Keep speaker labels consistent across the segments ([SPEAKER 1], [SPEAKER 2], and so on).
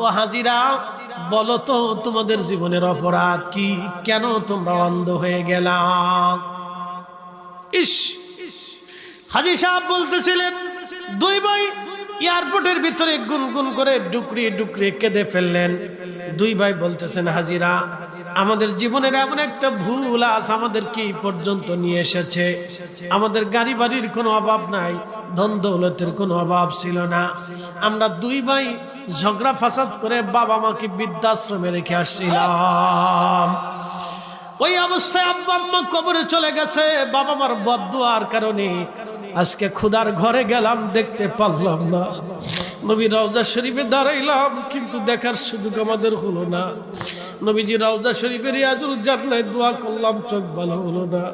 [SPEAKER 1] ও হাজিরা, বলো তো তোমাদের জীবনের অপরাধ কি? কেন তোমরা অন্ধ হয়ে গেলাম? ইস, হাজী সাহেব বলতেছিলেন, দুই ভাই এয়ারপোর্টের ভিতরে গুনগুন করে ডুকরি ডুকরি কেঁদে ফেললেন। দুই ভাই বলতেছেন, হাজিরা, আমাদের জীবনের এমন একটা ভুল আজ আমাদের কি পর্যন্ত নিয়ে এসেছে। আমাদের গাড়ি বাড়ির কোনো অভাব নাই, ধন দৌলতের কোনো অভাব ছিল না। আমরা দুই ভাই ঝগড়া ফাসাদ করে বাবা মাকে বৃদ্ধাশ্রমে রেখে আসছিলাম। ওই অবস্থায় আব্বা আম্মা কবরে চলে গেছে। বাবা মার বদদুয়ার কারণে আজকে খুদার ঘরে গেলাম, দেখতে পারলাম না। নবী রওজা শরীফে দাঁড়াইলাম, কিন্তু দেখার সুযোগ আমাদের হলো না। নবীজি রওজা শরীফে রিয়াজুল জান্নাতে দোয়া করলাম, চোখ ভালো হলো না।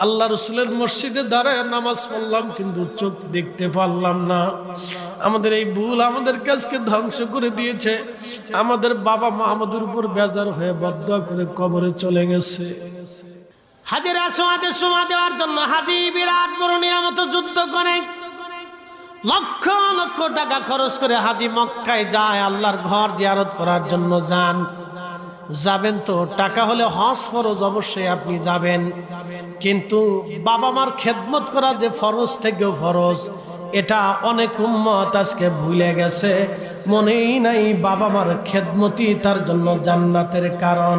[SPEAKER 1] আল্লাহ রাসূলের মসজিদে দাঁড়ায় নামাজ পড়লাম, কিন্তু চোখ দেখতে পারলাম না। আমাদের এই ভুল আমাদের কাজকে ধ্বংস করে দিয়েছে। আমাদের বাবা মা আমাদের উপর বেজার হয়ে বদদুয়া করে কবরে চলে গেছে। হাজিরা সোয়াদের সময় দেওয়ার জন্য হাজি বিরাট বড় নিয়ামত যুদ্ধ করে, লক্ষ লক্ষ টাকা খরচ করে হাজি মক্কায় যায়, আল্লাহর ঘর জিয়ারত করার জন্য যান। যাবেন তো, টাকা হলে হজ ফরজ, অবশ্যই আপনি যাবেন, কিন্তু বাবা মার খেদমত করা যে ফরজ থেকেও ফরজ, এটা অনেক উম্মত আজকে ভুলে গেছে। মনেই নাই বাবা মার খেদমতি তার জন্য জান্নাতের কারণ,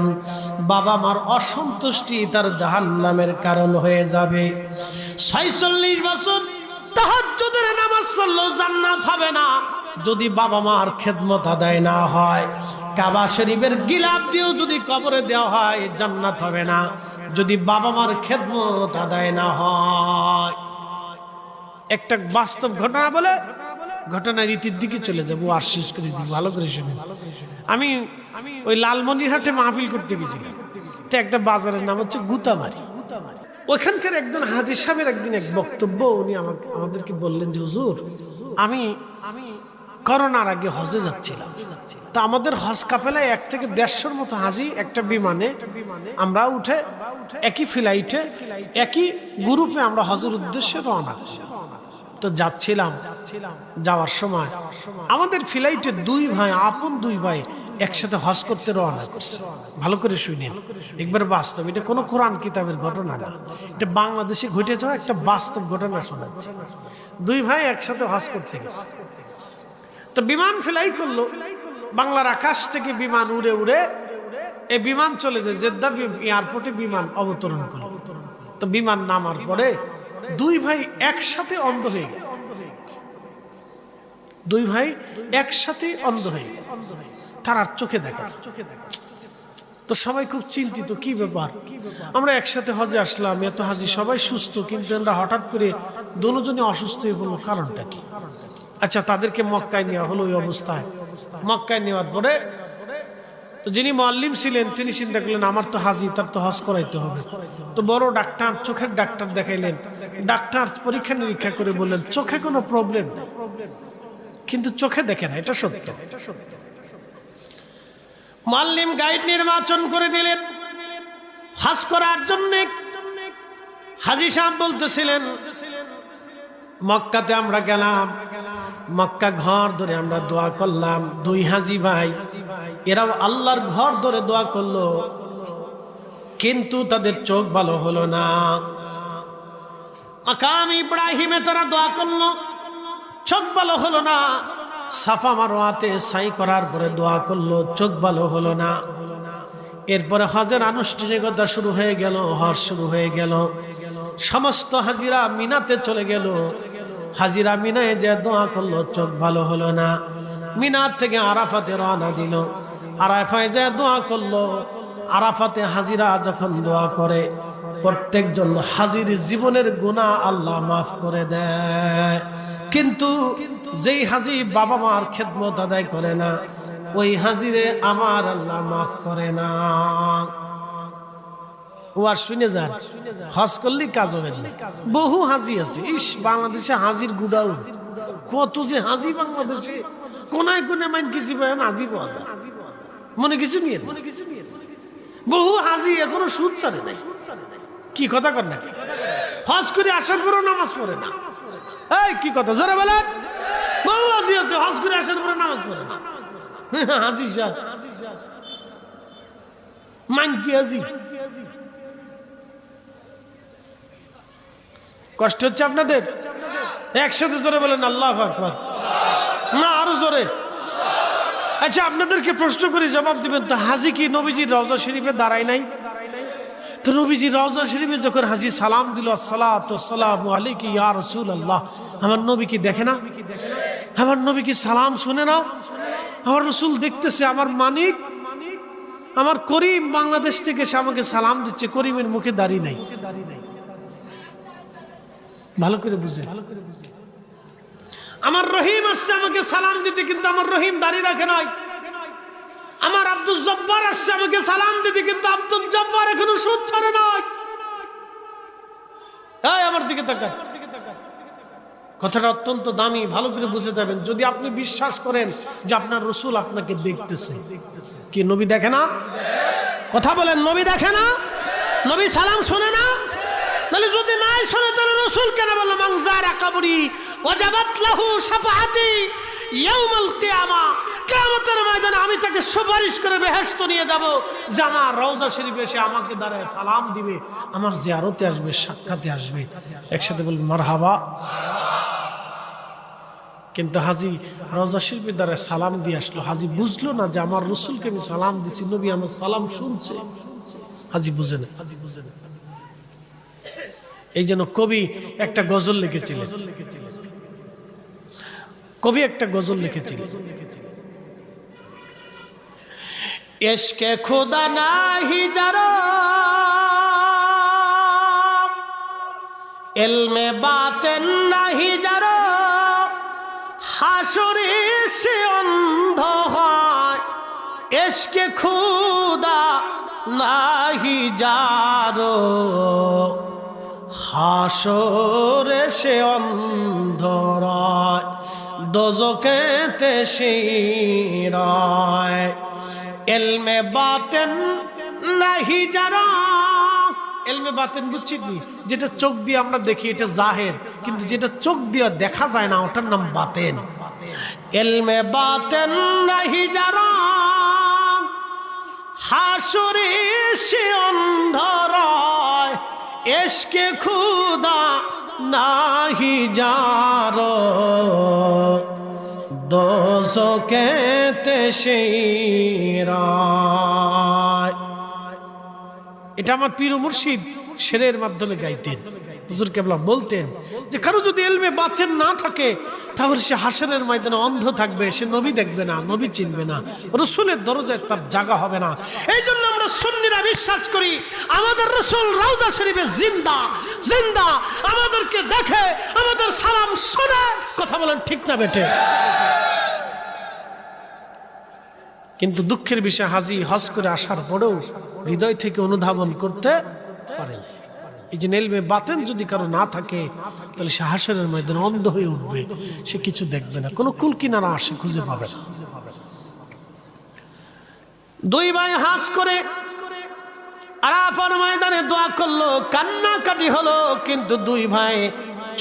[SPEAKER 1] বাবা মার অসন্তুষ্টি তার জাহান্নামের কারণ হয়ে যাবে। ৪৬ বছর তাহাজ্জুদের নামাজ পড়লেও জান্নাত হবে না যদি বাবা মার খেদমত আদায় না হয়। কাবা শরীফের গিলাফ দিয়েও যদি কবরে দেওয়া হয়, জান্নাত হবে না যদি বাবা মার খেদমত আদায় না হয়। একটা বাস্তব ঘটনা বলে ঘটনা রীতির দিকে চলে যাবো, আর শেষ করে দিব, ভালো করে শুনে। আমি ওই লালমনিরহাটে মাহফিল করতে গেছিলাম, তো একটা বাজারের নাম হচ্ছে গুতামারি। ওখানকার একজন হাজী সাহেবের একদিন এক বক্তব্য, উনি আমাদেরকে বললেন যে, হুজুর, আমি করোনার আগে হজে যাচ্ছিলাম, তা আমাদের হজ কাফেলায় ১ থেকে ১৫০ মতো হাজী একটা বিমানে আমরা উঠে, একই ফ্লাইটে একই গ্রুপে আমরা হজের উদ্দেশ্যে রওনা। তো যাচ্ছিলাম, যাওয়ার সময় আমাদের ফ্লাইটে দুই ভাই, আপন দুই ভাই একসাথে হজ করতে রওনা করছে। ভালো করে শুনেন, একবার বাস্তব, এটা কোনো কোরআন কিতাবের ঘটনা না, এটা বাংলাদেশে ঘটে যাওয়া একটা বাস্তব ঘটনা শোনাচ্ছে। দুই ভাই একসাথে হজ করতে গেছে, তো বিমান ফ্লাই করলো, বাংলার আকাশ থেকে বিমান উড়ে উড়ে এই বিমান চলে যায় জেদ্দা এয়ারপোর্টে, বিমান অবতরণ করলো। তো বিমান নামার পরে দুই ভাই একসাথে অন্ধ হয়ে গেল, দুই ভাই একসাথে অন্ধ হয়ে গেল, তার আর চোখে দেখে। তো সবাই খুব চিন্তিত, কি ব্যাপার, আমরা একসাথে হজে আসলাম, এত হাজি সবাই সুস্থ, কিন্তু আমরা হঠাৎ করে দুজনে অসুস্থ হয়ে পড়লো, কারণটা কি? আচ্ছা, তাদেরকে মক্কায় নেওয়া হলো। ওই অবস্থায় মক্কায় নেওয়ার পরে তো যিনি মুআল্লিম ছিলেন তিনি চিন্তা করলেন, আমার তো হাজি, তার তো হজ করাইতে হবে। তো বড় ডাক্তার, চোখের ডাক্তার দেখাইলেন। ডাক্তার পরীক্ষা নিরীক্ষা করে বললেন, চোখে কোনো প্রবলেম নেই, কিন্তু চোখে দেখে না, এটা সত্য। মুআল্লিম গাইড নির্বাচন করে দিলেন হজ করার জন্য। হাজী সাহেব বলতেছিলেন, মক্কাতে আমরা গেলাম, মক্কা ঘর ধরে আমরা দোয়া করলাম। দুই হাজী ভাই, এরাও আল্লাহর ঘর ধরে দোয়া করলো, কিন্তু তাদের চোখ ভালো হলো না। মাকাম ইব্রাহিমে তারা দোয়া করলো, চোখ ভালো হলো না। সাফা মারওয়াতে সাই করার পরে দোয়া করলো, চোখ ভালো হলো না। এরপরে হজের আনুষ্ঠানিকতা শুরু হয়ে গেল, হজ শুরু হয়ে গেল। সমস্ত হাজিরা মিনাতে চলে গেল। হাজিরা মিনায় যে দোয়া করলো, চোখ ভালো হলো না। মিনার থেকে আরাফাতে রওনা দিল, আরাফায় যে দোয়া করলো। আরাফাতে হাজিরা যখন দোয়া করে, প্রত্যেকজন হাজির জীবনের গুনাহ আল্লাহ মাফ করে দেয়, কিন্তু যেই হাজি বাবা মার খেদমত আদায় করে না, ওই হাজিরে আমার আল্লাহ মাফ করে না। ওয়াজ শুনে যান, হজ করলেই কাজ হবে না। বহু হাজি আছে, ইস বাংলাদেশে হাজির গুড়াও কত যে হাজি, বাংলাদেশে কোনায় কোনায় মান কিছু পায় না, হাজি পাওয়া যায়, মনে কিছু নিয়ে। বহু হাজি এখনো সুদ ছাড়ে নাই। কি কথা কর নাকি? হজ করে আসার পরও নামাজ পড়ে না। এই কি কথা, জোরে বলেন। বহু হাজি আছে হজ করে আসার পরে নামাজ পড়ে না। হাজি সাহেব মানকি হাজি। কষ্ট হচ্ছে আপনাদের? একসাথে জোরে বলেন আল্লাহু আকবার। না আরো জোরে। আচ্ছা আপনাদেরকে প্রশ্ন করে জবাব দিবেন তো, হাজি কি নবীজির রওজা শরীফে দাঁড়ায় নাই? তো নবীজির রওজা শরীফে যখন হাজি সালাম দিল, আসসালাতু ওয়াসসালামু আলাইকা ইয়া রাসূলুল্লাহ, আমার নবী কি দেখে না? আমার নবী কি সালাম শুনে না? আমার রাসূল দেখতেছে আমার মানিক, আমার করিম বাংলাদেশ থেকে সে আমাকে সালাম দিচ্ছে, করিমের মুখে দাঁড়িয়ে নাই। ভালো করে বুঝে, আমার রহিম আসছে আমাকে সালাম দিতে, কিন্তু আমার রহিম দাঁড়িয়ে রাখে নাই। আমার আব্দুল জব্বার আসছে আমাকে সালাম দিতে, কিন্তু আব্দুল জব্বার এখনো সুদ ছাড়ে নাই। এই আমার দিকে তাকান। কথাটা অত্যন্ত দামি, ভালো করে বুঝে যাবেন। যদি আপনি বিশ্বাস করেন যে আপনার রাসূল আপনাকে দেখতেছে, কি নবী দেখে না? কথা বলেন, নবী দেখে না? নবী সালাম শোনে না? তাহলে যদি নাই শোনে তাহলে রাসূল কেন বলল মান যারা কবরি ওয়াজাবাত লাহু শাফাআতি ইয়াউমাল কিয়ামা, কিয়ামতের ময়দানে আমি তাকে সুপারিশ করে বেহেশত নিয়ে যাব, যে আমার রওজা শরীফে এসে আমাকে দাঁড়ায় সালাম দিবে, আমার জিয়ারতে আসবে, সাক্ষাতে আসবে। একসাথে বলবেন মারহাবা। কিন্তু হাজি রওজা শরীফের দ্বারা সালাম দিয়ে আসলো, হাজি বুঝলো না যে আমার রাসূলকে আমি সালাম দিছি, নবী আমার সালাম শুনছে। হাজি বুঝে না। এই জন্য কবি একটা গজল লিখেছিলেন। কবি একটা গজল লিখেছিলেন, ইশকে খুদা নাহি যারা ইলমে বাতেন নাহি যারা হাসরে সে অন্ধ হয়। ইশকে খুদা নাহি যারো হাসরে সে অন্ধ রয়, দোজখেতে শিরায়। ইলমে বাতেন নাহি যারা, ইলমে বাতেন বুঝছি কি? যেটা চোখ দিয়ে আমরা দেখি এটা জাহের, কিন্তু যেটা চোখ দিয়ে দেখা যায় না ওটার নাম বাতেন। ইলমে বাতেন নাহি যারা হাসরে সে অন্ধ রয়। ইশকে খুদা নাহি যারো দোজখেতে শিরায়। এটা আমার পীর মুর্শিদ শেরের মাধ্যমে গাইতেন। হুজুর কেবলা বলতেন যে কারো যদি ইলমে বাতেন না থাকে তাহলে সে হাসরের ময়দানে অন্ধ থাকবে, সে নবী দেখবে না, নবী চিনবে না, রাসূলের দরজায় তার জায়গা হবে না। এই জন্য আমরা সুন্নিরা বিশ্বাস করি আমাদের রাসূল রওজা শরীফে জিন্দা জিন্দা, আমাদেরকে দেখে, আমাদের সালাম শোনে। কথা বলেন ঠিক না বেটে? কিন্তু দুঃখের বিষয় হাজি হজ করে আসার পরেও হৃদয় থেকে অনুধাবন করতে পারে না। এই যে ইলমে বাতেন যদি কারো না থাকে তাহলে সে হাসরের ময়দানে অন্ধ হয়ে উঠবে, সে কিছু দেখবে না, কোনো কুল কিনারা আসে খুঁজে পাবে না। দুই ভাই হাস করে আরাফার ময়দানে দোয়া করলো, কান্নাকাটি হলো, কিন্তু দুই ভাই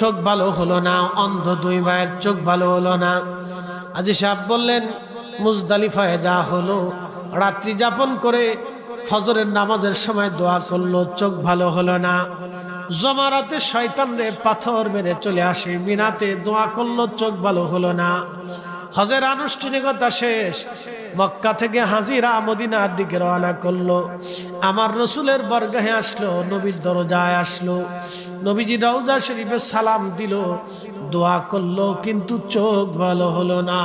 [SPEAKER 1] চোখ ভালো হলো না, অন্ধ দুই ভাইয়ের চোখ ভালো হলো না। হাজী সাহেব বললেন মুজদালিফায় যা হলো, রাত্রি যাপন করে ফজরের নামাজের সময় দোয়া করলো, চোখ ভালো হলো না। জমারাতে শয়তান রে পাথর মেরে চলে আসে, মিনাতে দোয়া করলো, চোখ ভালো হলো না। হজের আনুষ্ঠানিকতা শেষ, মক্কা থেকে হাজিরা মদিনার দিকে রওনা করলো। আমার রাসূলের বরগাহে আসলো, নবীর দরজায় আসলো, নবীজি রওজা শরীফে সালাম দিল, দোয়া করলো, কিন্তু চোখ ভালো হলো না।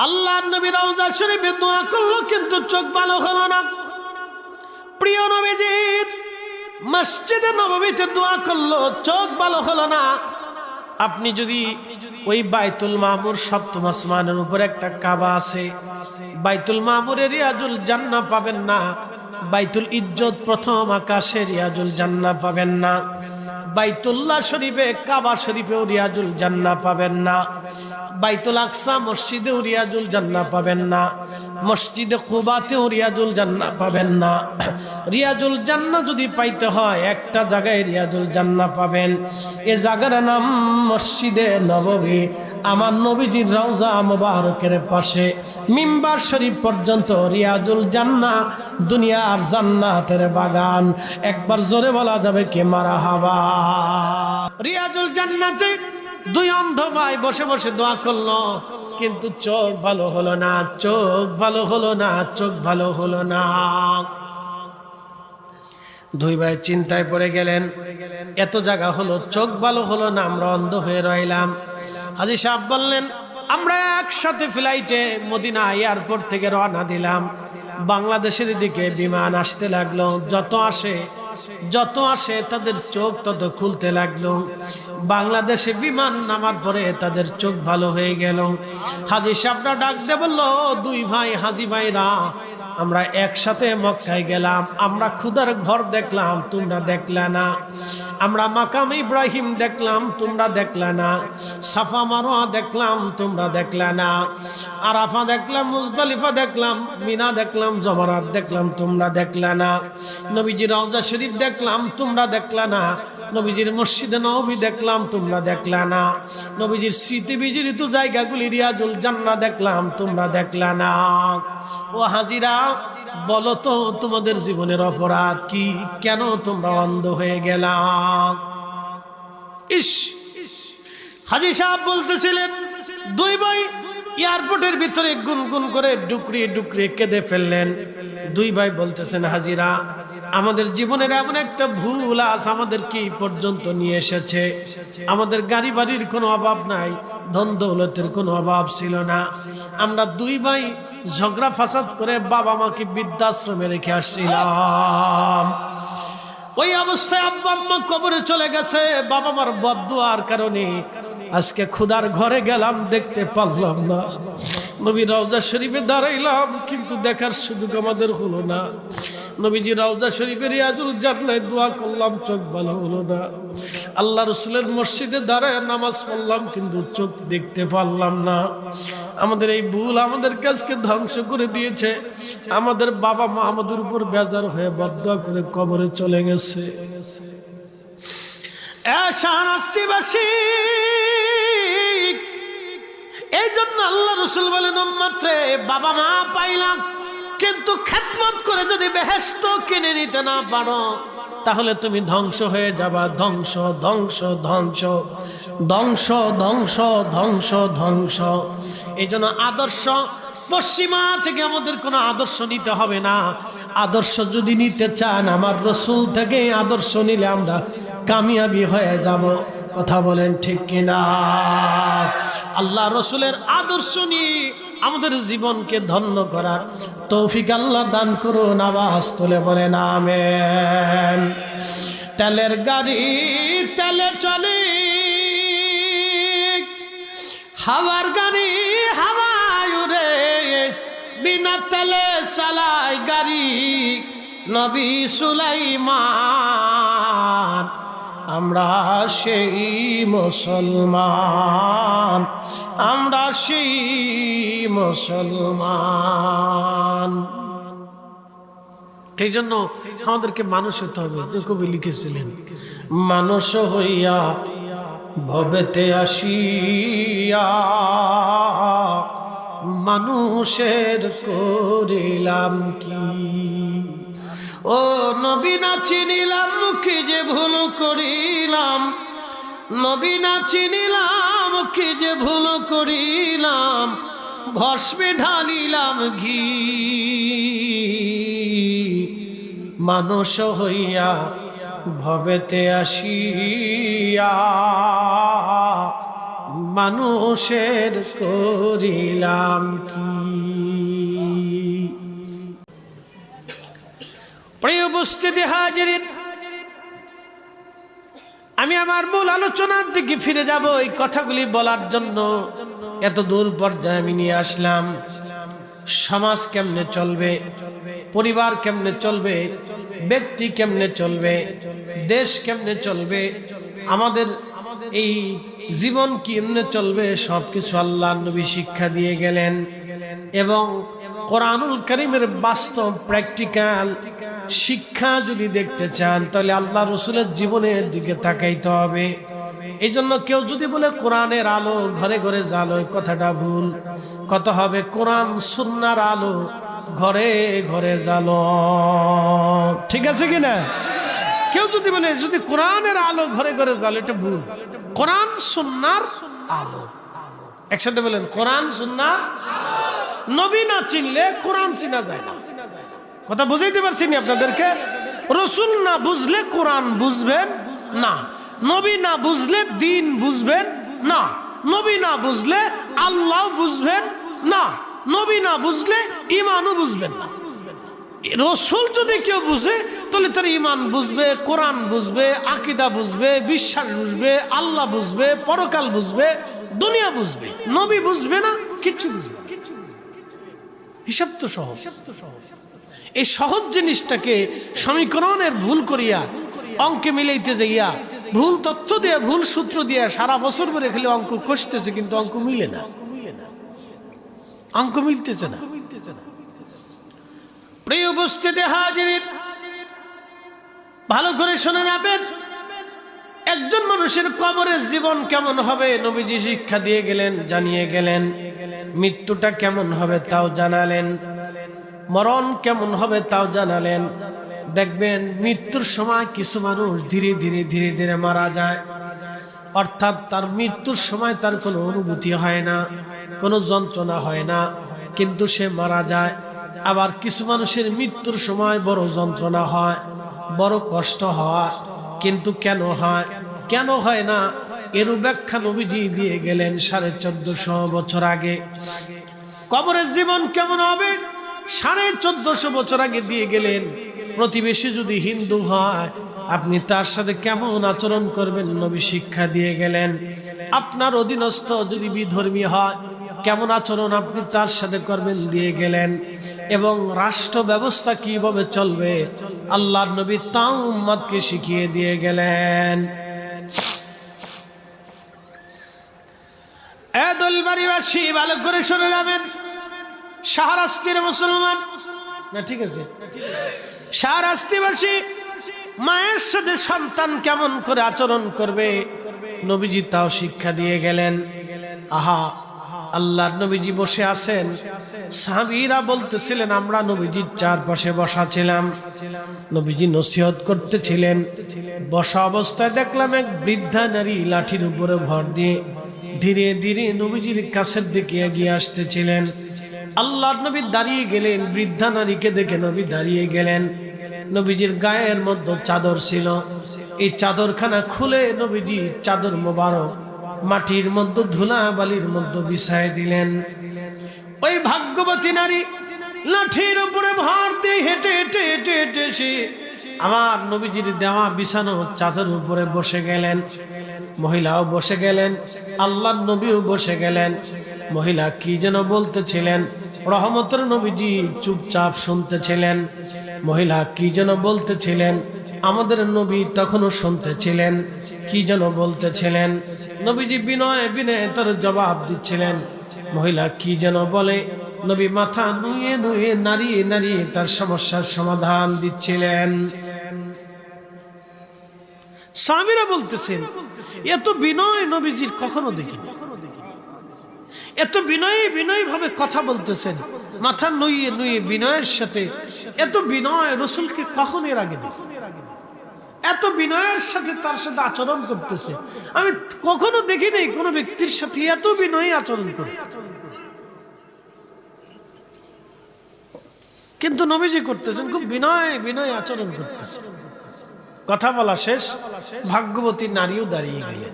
[SPEAKER 1] আল্লাহ নবী রওজা শরীফে দোয়া করলো, কিন্তু চোখ ভালো হলো না। প্রিয় নবীজির মসজিদে নববীতে দোয়া করলো, চোখ ভালো হলো না। আপনি যদি ওই বাইতুল মামুর সপ্তম আসমানের উপর একটা কাবা আছে, বাইতুল মামুরে রিয়াজুল জান্নাহ পাবেন না, বাইতুল ইজ্জত প্রথম আকাশে রিয়াজুল জান্নাহ পাবেন না, বাইতুল্লাহ শরীফে কাবা শরীফেও রিয়াজুল জান্নাহ পাবেন না। বাইতুল আকসা মসজিদেও রিয়াজুল জান্নাহ পাবেন না, মসজিদে কুবাতেও রিয়াজুল জান্নাহ পাবেন না। রিয়াজুল জান্নাহ যদি পাইতে হয় একটা জায়গায় রিয়াজুল জান্নাহ পাবেন, এ জায়গার নাম মসজিদে নববী। আমার নবীজির রওজা মুবারকের পাশে মিম্বার শরীফ পর্যন্ত রিয়াজুল জান্নাহ, দুনিয়ার জান্নাতের বাগান। একবার জোরে বলা যাবে কি মারহাবা। রিয়াজুল জান্নাতে দুই অন্ধ ভাই বসে বসে দোয়া করলো, কিন্তু চোখ ভালো হলো না, চোখ ভালো হলো না, চোখ ভালো হলো না। দুই ভাই চিন্তায় পড়ে গেলেন, এত জায়গা হলো, চোখ ভালো হলো না, আমরা অন্ধ হয়ে রইলাম। হাজী সাহেব বললেন, আমরা একসাথে ফ্লাইটে মদিনা এয়ারপোর্ট থেকে রওনা দিলাম। বাংলাদেশের দিকে বিমান আসতে লাগলো, যত আসে তাদের চোখ তত খুলতে লাগলো। বাংলাদেশে বিমান নামার পরে তাদের চোখ ভালো হয়ে গেল। হাজী সাহেবরা ডাক দিয়ে বলল, দুই ভাই হাজী ভাইরা, আমরা একসাথে মক্কায় গেলাম, আমরা খুদার ঘর দেখলাম, তোমরা দেখলা না। আমরা মাকাম ইব্রাহিম দেখলাম, তোমরা দেখলা না। সাফা মারোয়া দেখলাম, তোমরা দেখলা না। আরাফা দেখলাম, মুজদালিফা দেখলাম, মিনা দেখলাম, জমরাত দেখলাম, তোমরা দেখলা না। নবীজির রওজা শরীফ দেখলাম, তোমরা দেখলা না। নবীজির মসজিদে নববী দেখলাম, তোমরা দেখলা না। নবীজির স্মৃতি বিজড়িত জায়গাগুলি রিয়াজুল জান্নাহ দেখলাম, তোমরা দেখলা না। ও হাজিরা, বলো তো তোমাদের জীবনের অপরাধ কি? কেন তোমরা অন্ধ হয়ে গেলা? ইস, হাজী সাহেব বলতেছিলেন, দুই ভাই এয়ারপোর্টের ভিতরে গুনগুন করে ডুকরিয়ে ডুকরিয়ে কেঁদে ফেললেন। দুই ভাই বলতেছেন, হাজিরা, আমাদের জীবনের এমন একটা ভুল আজ আমাদের কি পর্যন্ত নিয়ে এসেছে। আমাদের গাড়ি বাড়ির কোনো অভাব নাই, ধন দৌলতের কোনো অভাব ছিল না। আমরা দুই ভাই ঝগড়া ফাসাদ করে বাবা মাকে বৃদ্ধাশ্রমে রেখে আসছিলাম। ওই অবস্থায় আব্বা আম্মা কবরে চলে গেছে। বাবা মার বদদুয়ার কারণে আজকে খুদার ঘরে গেলাম, দেখতে পারলাম না। নবীর রওজা শরীফে দাঁড়াইলাম, কিন্তু দেখার সুযোগ আমাদের হলো না। নবীজি রওজা শরীফে রিয়াজুল জান্নাহ দোয়া করলাম, চোখ ভালো হলো না। আল্লাহ রসুলের মসজিদে দাঁড়ায় নামাজ পড়লাম, কিন্তু চোখ দেখতে পারলাম না। আমাদের এই ভুল আমাদের কাজকে ধ্বংস করে দিয়েছে। আমাদের বাবা মা আমাদের উপর বেজার হয়ে বদদুয়া করে কবরে চলে গেছে। শাহরাস্তিবাসী, এই জন্য আল্লাহ রসুল বলেন, উম্মতরে, বাবা মা পাইলাম, কিন্তু খেদমত করে যদি বেহেশত কিনে নিতে না পারো, তাহলে তুমি ধ্বংস হয়ে যাবা। ধ্বংস ধ্বংস ধ্বংস ধ্বংস ধ্বংস ধ্বংস ধ্বংস। এই জন্য আদর্শ পশ্চিমা থেকে আমাদের কোনো আদর্শ নিতে হবে না। আদর্শ যদি নিতে চান, আমার রসুল থেকে আদর্শ নিলে আমরা কামিয়াবি হয়ে যাব। কথা বলেন ঠিক কিনা? আল্লাহ রসুলের আদর্শ নিয়ে আমাদের জীবনকে ধন্য করার তৌফিক আল্লাহ দান করুন। আওয়াজ তুলে বলেন আমেন। তেলের গাড়ি তেলে চলে, হাওয়ার গাড়ি হাওয়ায় উড়ে, বিনা তেলে চালায় গাড়ি নবী সুলাইমান। আমরা সেই মুসলমান, আমরা সেই মুসলমান। সেই জন্য আমাদেরকে মানুষ হতে হবে। যে কবি লিখেছিলেন, মানুষ হইয়া ভবেতে আসিয়া মানুষের করিলাম কি। ও নবী না চিনিলাম, কি যে ভুল করিলাম। নবী না চিনিলাম, কি যে ভুল করিলাম। ভস্মে ঢালিলাম ঘি, মানুষ হইয়া ভবেতে আসিয়া মানুষের করিলাম কি। প্রিয় উপস্থিতি হাজিরিন, আমি আমার মূল আলোচনার দিকে ফিরে যাব। এই কথাগুলি বলার জন্য এত দূর পর্যায়ে আমি নিয়ে আসলাম। সমাজ কেমনে চলবে, পরিবার কেমনে চলবে, ব্যক্তি কেমনে চলবে, দেশ কেমনে চলবে, আমাদের এই জীবন কেমনে চলবে সবকিছু আল্লাহর নবী শিক্ষা দিয়ে গেলেন। এবং কোরআনুল কারীমের বাস্তব প্র্যাকটিক্যাল শিক্ষা যদি দেখতে চান তাহলে আল্লাহ রসুলের জীবনের দিকে তাকাইতে হবে। এই জন্য কেউ যদি বলে কোরআনের আলো ঘরে ঘরে জ্বালো, কথাটা ভুল। কথা হবে কোরআন সুন্নাহর আলো ঘরে ঘরে জ্বালো। ঠিক আছে কিনা? কেউ যদি বলে যদি কোরআনের আলো ঘরে ঘরে জ্বালো, এটা ভুল। কোরআন সুন্নাহর আলো, একসাথে বলেন কোরআন সুন্নাহর। নবী না চিনলে কোরআন চিনা যায় না। কথা বুঝাইতে পারছি না আপনাদেরকে? রসুল না বুঝলে কোরআন বুঝবেন না, নবী না বুঝলে দিন বুঝবেন না, নবী না বুঝলে আল্লাহ বুঝবেন না, নবী না বুঝলে ঈমানও বুঝবেন না। রসুল যদি কেউ বুঝে তাহলে তার ঈমান বুঝবে, কোরআন বুঝবে, আকীদা বুঝবে, বিশ্বাস বুঝবে, আল্লাহ বুঝবে, পরকাল বুঝবে, দুনিয়া বুঝবে। নবী বুঝবে না, কিচ্ছু বুঝবে না। হিসাব তো সহজ। এই সহজ জিনিসটাকে সমীকরণের ভুল করিয়া অঙ্কে মিলাইতে যাইয়া ভুল তথ্য দিয়ে ভুল সূত্র দিয়ে সারা বছর ধরে খেলে অঙ্ক কষতেছে, কিন্তু অঙ্ক মিলে না, অঙ্ক মিলতেছে না। প্রিয় উপস্থিতি হাজিরিন, ভালো করে শুনে নেবেন। একজন মানুষের কবরের জীবন কেমন হবে নবীজি শিক্ষা দিয়ে গেলেন, জানিয়ে গেলেন। মৃত্যুটা কেমন হবে তাও জানালেন, মরণ কেমন হবে তাও জানালেন। দেখবেন মৃত্যুর সময় কিছু মানুষ ধীরে ধীরে ধীরে ধীরে মারা যায়, অর্থাৎ তার মৃত্যুর সময় তার কোনো অনুভূতি হয় না, কোনো যন্ত্রণা হয় না, কিন্তু সে মারা যায়। আবার কিছু মানুষের মৃত্যুর সময় বড় যন্ত্রণা হয়, বড় কষ্ট হয়, কিন্তু কেন হয় কেন হয় না এর ব্যাখ্যা নবীজি দিয়ে গেলেন 1450 বছর আগে। কবরের জীবন কেমন হবে 1450 বছর আগে দিয়ে গেলেন। প্রতিবেশী যদি হিন্দু হয় আপনি তার সাথে কেমন আচরণ করবেন নবী শিক্ষা দিয়ে গেলেন। আপনার অধীনস্থ যদি বিধর্মী হয় কেমন আচরণ আপনি তার সাথে করবেন দিয়ে গেলেন। এবং রাষ্ট্র ব্যবস্থা কিভাবে চলবে আল্লাহর নবী তা উম্মতকে শিখিয়ে দিয়ে গেলেন। এ দলবাড়িবাসী ভালো করে শুনে যাবেন। শাহরাস্তির মুসলমান না, ঠিক আছে, শাহরাস্তিবাসী মায়ের সাথে সন্তান কেমন করে আচরণ করবে নবীজি তাও শিক্ষা দিয়ে গেলেন। আহা, আল্লাহর নবীজি বসে আছেন, সাহাবীরা বলতেছিলেন আমরা নবীজির চারপাশে বসা ছিলাম, নবীজি নসিহত করতেছিলেন। বসা অবস্থায় দেখলাম এক বৃদ্ধা নারী লাঠির উপরে ভর দিয়ে ধীরে ধীরে নবীজির কাছের দিকে এগিয়ে আসতেছিলেন। আল্লাহর নবী দাঁড়িয়ে গেলেন, বৃদ্ধা নারীকে দেখে নবী দাঁড়িয়ে গেলেন। নবীজির গায়ের মধ্যে চাদর ছিল, এই চাদরখানা খুলে নবীজি চাদর মোবারক মাটির মধ্যে ধুলা বালির মধ্যে বিছায় দিলেন। ওই ভাগ্যবতী নারী লাঠির উপরে ভার দিয়ে হেঁটে হেঁটে হেঁটে হেঁটে এসে আমার নবীজির দেওয়া বিছানো চাদর উপরে বসে গেলেন। মহিলাও বসে গেলেন, আল্লাহর নবীও বসে গেলেন। মহিলা কি যেন বলতেছিলেন, রহমতের নবীজি চুপচাপ শুনতেছিলেন। মহিলা কি যেন বলতেছিলেন, আমাদের নবী তখনও শুনতেছিলেন। কি যেন বলতেছিলেন, নবীজি বিনয়ে বিনয়ে তার জবাব দিচ্ছিলেন। মহিলা কি যেন বলে, নবী মাথা নুয়ে নুয়ে নাড়িয়ে নাড়িয়ে তার সমস্যার সমাধান দিচ্ছিলেন। সাহাবীরা বলতেছেন এত বিনয় নবীজির কখনো দেখিনি, এত বিনয়ী বিনয়ী ভাবে কথা বলতেছেন, মাথা নুয়ে নুয়ে বিনয়ের সাথে। এত বিনয় রসুলকে কখন এর আগে দেখি, এত বিনয়ের সাথে তার সাথে আচরণ করতেছে। আমি কখনো দেখি নাই কোনো ব্যক্তির সাথে এত বিনয়ী আচরণ করে। কিন্তু নবীজি করতেছেন, খুব বিনয় বিনয় আচরণ করতেছে। কথা বলা শেষ, ভাগ্যবতী নারীও দাঁড়িয়ে গেলেন,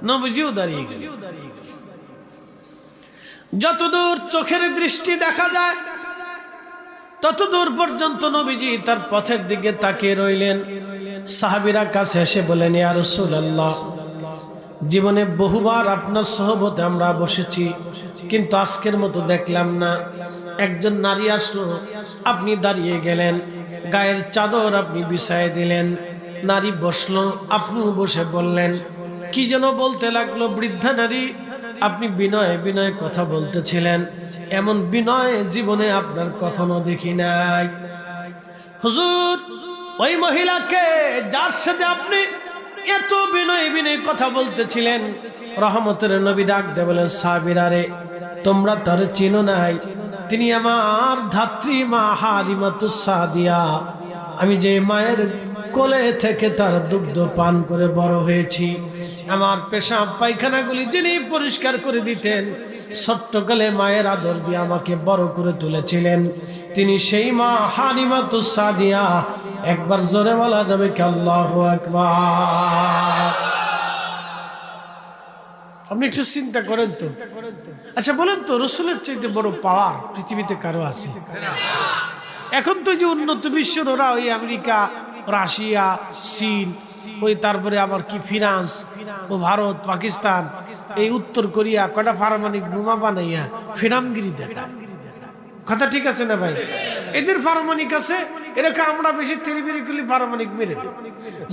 [SPEAKER 1] নবীজিও দাঁড়িয়ে গেলেন। যতদূর চোখের দৃষ্টি দেখা যায় ততদূর পর্যন্ত নবীজি তার পথের দিকে তাকিয়ে রইলেন। সাহাবীরা কাছে এসে বলেন, ইয়া রাসূলুল্লাহ, জীবনে বহুবার আপনার সহবতে আমরা বসেছি, কিন্তু আজকের মতো দেখলাম না। একজন নারী আসলো, আপনি দাঁড়িয়ে গেলেন, গায়ের চাদর আপনি বিছায় দিলেন। নারী বসলো, আপনিও বসে বললেন। কি যেন বলতে লাগলো। বৃদ্ধা নারী, আপনি বিনয়ে বিনয়ে কথা বলতেছিলেন, এমন বিনয় জীবনে আপনার কখনো দেখি নাই। হুজুর, ওই মহিলাকে যার সাথে আপনি এত বিনয় বিনয় কথা বলতেছিলেন, রহমতের নবী ডাক দিয়ে বলেন, সাহাবীরা রে, তোমরা তার চিনো নাই? তিনি আমার ধাত্রী মা হালিমাতুস সাদিয়া। আমি যে মায়ের কোলে থেকে তার দুগ্ধ পান করে বড় হয়েছি, আমার পেশাব পায়খানাগুলি যিনি পরিষ্কার করে দিতেন, ছোট্টকালে মায়ের আদর দিয়ে আমাকে বড় করে তুলেছিলেন, তিনি সেই মা হালিমাতুস সাদিয়া। একবার জোরে বলা যাবে কি আল্লাহু আকবার? আপনি একটু চিন্তা করেন তো। আচ্ছা বলেন তো, রসুলের চাইতে বড় পাওয়ার পৃথিবীতে কারো আছে? এখন তো যে উন্নত বিশ্বের ওরা, ওই আমেরিকা, রাশিয়া, চীন, ওই তারপরে আবার কি ফ্রান্স ও ভারত, পাকিস্তান, এই উত্তর কোরিয়া কটা পারমাণবিক বোমা বানাইয়া ফিরামগিরি দেখায়। কথা ঠিক আছে না ভাই? এদের পারমাণবিক আছে, এরকম আমরা বেশি তেরিবিরি করলে পারমাণবিক মেরে দেব।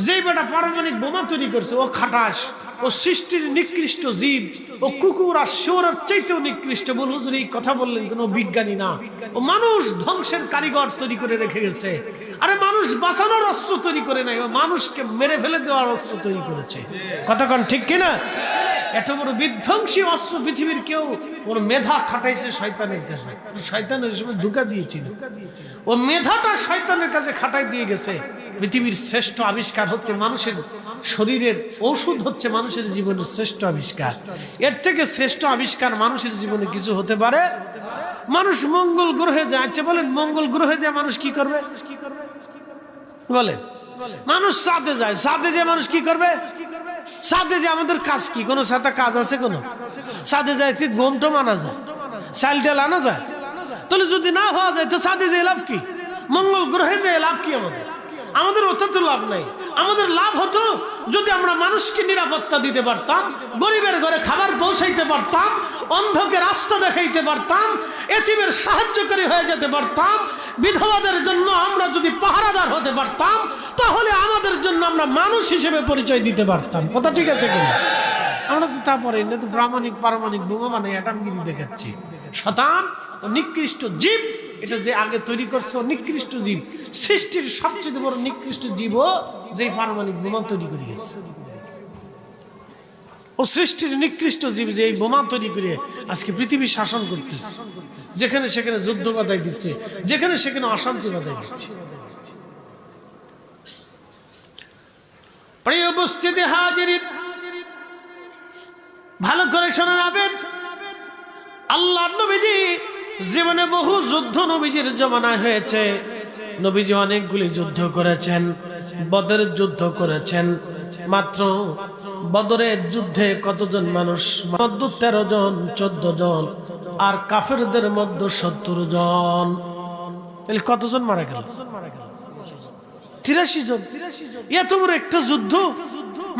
[SPEAKER 1] যেই বেটা পারমাণবিক বোমা তৈরি করছে, ও খাটাস, ও সৃষ্টির নিকৃষ্ট জীব, ও কুকুর আর শুয়োরের চাইতেও নিকৃষ্ট। বল হুজুর, এই কথা বললেন কোনো বিজ্ঞানী না, ও মানুষ ধ্বংসের কারিগর তৈরি করে রেখে গেছে। আরে মানুষ বাঁচানোর অস্ত্র তৈরি করে নাই, ও মানুষকে মেরে ফেলে দেওয়ার অস্ত্র তৈরি করেছে। কথা কন ঠিক কিনা? এত বড় বিধ্বংসী অস্ত্র পৃথিবীর কেউ, ওর মেধা খাটাইছে শয়তানের কাছে। শয়তানের সময় ধোঁকা দিয়েছিল, ও মেধাটা শয়তানের কাছে খাটাই দিয়ে গেছে। পৃথিবীর শ্রেষ্ঠ আবিষ্কার হচ্ছে মানুষের শরীরের ঔষধ, হচ্ছে মানুষের জীবনের শ্রেষ্ঠ আবিষ্কার। এর থেকে শ্রেষ্ঠ আবিষ্কার মানুষের জীবনে কিছু হতে পারে? মানুষ মঙ্গল গ্রহে যায়। আচ্ছা বলেন, মঙ্গল গ্রহে যায় মানুষ কি করবে? বলেন, মানুষ চাঁদে যায়, চাঁদে যায় মানুষ কি করবে? চাঁদে যে আমাদের কাজ কি? কোনো সাথে কাজ আছে? কোনো চাঁদে যায় গমটা মানা যায়, চাল ডাল আনা যায়। তাহলে যদি না হওয়া যায় তো চাঁদে যে লাভ কি? মঙ্গল গ্রহে যে লাভ কি? আমাদের ওটা তো লাভ নাই। আমাদের লাভ হতো যদি আমরা মানুষকে নিরাপত্তা দিতে পারতাম, গরিবের ঘরে খাবার পৌঁছাইতে পারতাম, অন্ধকে রাস্তা দেখাইতে পারতাম, এতিমের সাহায্যকারী হয়ে যেতে পারতাম, বিধবাদের জন্য আমরা যদি পাহারাদার হতে পারতাম, তাহলে আমাদের জন্য আমরা মানুষ হিসেবে পরিচয় দিতে পারতাম। কথা ঠিক আছে কিনা? আমরা তো তারপরে প্রামাণিক পারমাণবিক বোমা বানাই অ্যাটমগিরি দেখাচ্ছি। শতান ও নিকৃষ্ট জীব, এটা যে আগে তৈরি করছে ও নিকৃষ্ট জীব। সৃষ্টির সবচেয়ে বড় নিকৃষ্ট জীব ও, যে পারমাণবিক বোমা তৈরি করে গেছে। ও সৃষ্টির নিকৃষ্ট জীব, যে এই বোমা তৈরি করে আজকে পৃথিবী শাসন করতেছে, যেখানে সেখানে যুদ্ধ বাধাই দিচ্ছে, যেখানে সেখানে অশান্তি বাধাই দিচ্ছে। প্রিয় উপস্থিতি হাজিরিন, ভালো করে শোনা যাবেন। আল্লাহর নবীজি জীবনে বহু যুদ্ধ নবীজির জমানায় হয়েছে। নবীজি অনেকগুলি যুদ্ধ করেছেন, বদরের যুদ্ধ করেছেন। মাত্র বদরের যুদ্ধে কতজন মানুষ? মধ্য 13 জন, 14 জন, আর কাফেরদের মধ্যে 70 জন। তাহলে কতজন মারা গেল? 83 জন। এত বড় একটা যুদ্ধ,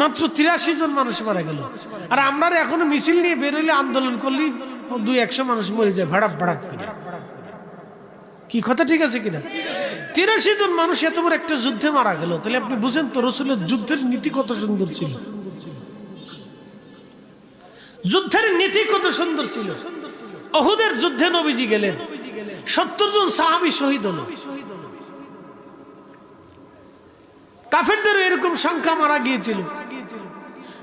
[SPEAKER 1] মাত্র 83 জন মানুষ মারা গেল। আর আমরা এখনো মিছিল নিয়ে বেরোলে, আন্দোলন করলে 200-100 মানুষ মরে যায় ভাড়াপ ভাড়াপ করে। কি কথা ঠিক আছে কিনা? 83 জন মানুষ এত বড় একটা যুদ্ধে মারা গেল। তাহলে আপনি বুঝেন তো রসুলের যুদ্ধের নীতি কত সুন্দর ছিল। যুদ্ধের নীতি কত সুন্দর ছিল। উহুদের যুদ্ধে নবীজি গেলেন, 70 জন সাহাবী শহীদ হলো। কাফেরদের এরকম সংখ্যা মারা গিয়েছিল।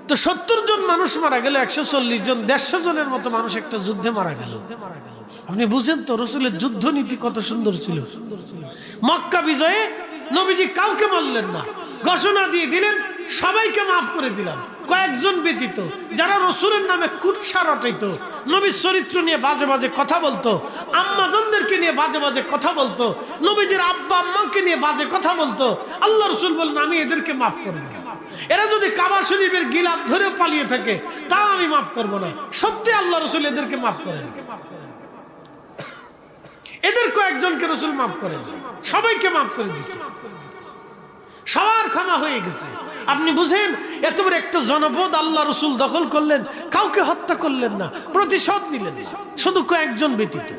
[SPEAKER 1] তো 70 জন মানুষ মারা গেল, 140 জন, 150 জনের মতো মানুষ একটা যুদ্ধে মারা গেল। আপনি বুঝেন তো রসুলের যুদ্ধ নীতি কত সুন্দর ছিল। মক্কা বিজয়ে নবীজি কাউকে মারলেন না, ঘোষণা দিয়ে দিলেন সবাইকে মাফ করে দিলাম, কয়েকজন ব্যতীত যারা রসুলের নামে কুৎসা রটাইতো, নবীর চরিত্র নিয়ে বাজে বাজে কথা বলতো, আম্মাজানদেরকে নিয়ে বাজে বাজে কথা বলতো, নবীজির আব্বা আম্মাকে নিয়ে বাজে কথা বলতো। আল্লাহ রসুল বললেন আমি এদেরকে মাফ করবো। এরা যদি কাবা শরীফের গিলাফ ধরেও পালিয়ে থাকে তাও আমি মাফ করবো না। সত্যি আল্লাহ রসুল এদেরকে মাফ করেন। এদের কয়েকজনকে রসুল মাফ করেন, সবাইকে মাফ করে দিছে, সবার ক্ষমা হয়ে গেছে। আপনি বুঝেন, এত বড় একটা জনপদ আল্লাহ রসুল দখল করলেন, কাউকে হত্যা করলেন না, প্রতিশোধ নিলেন, শুধু কয়েকজন ব্যতীত।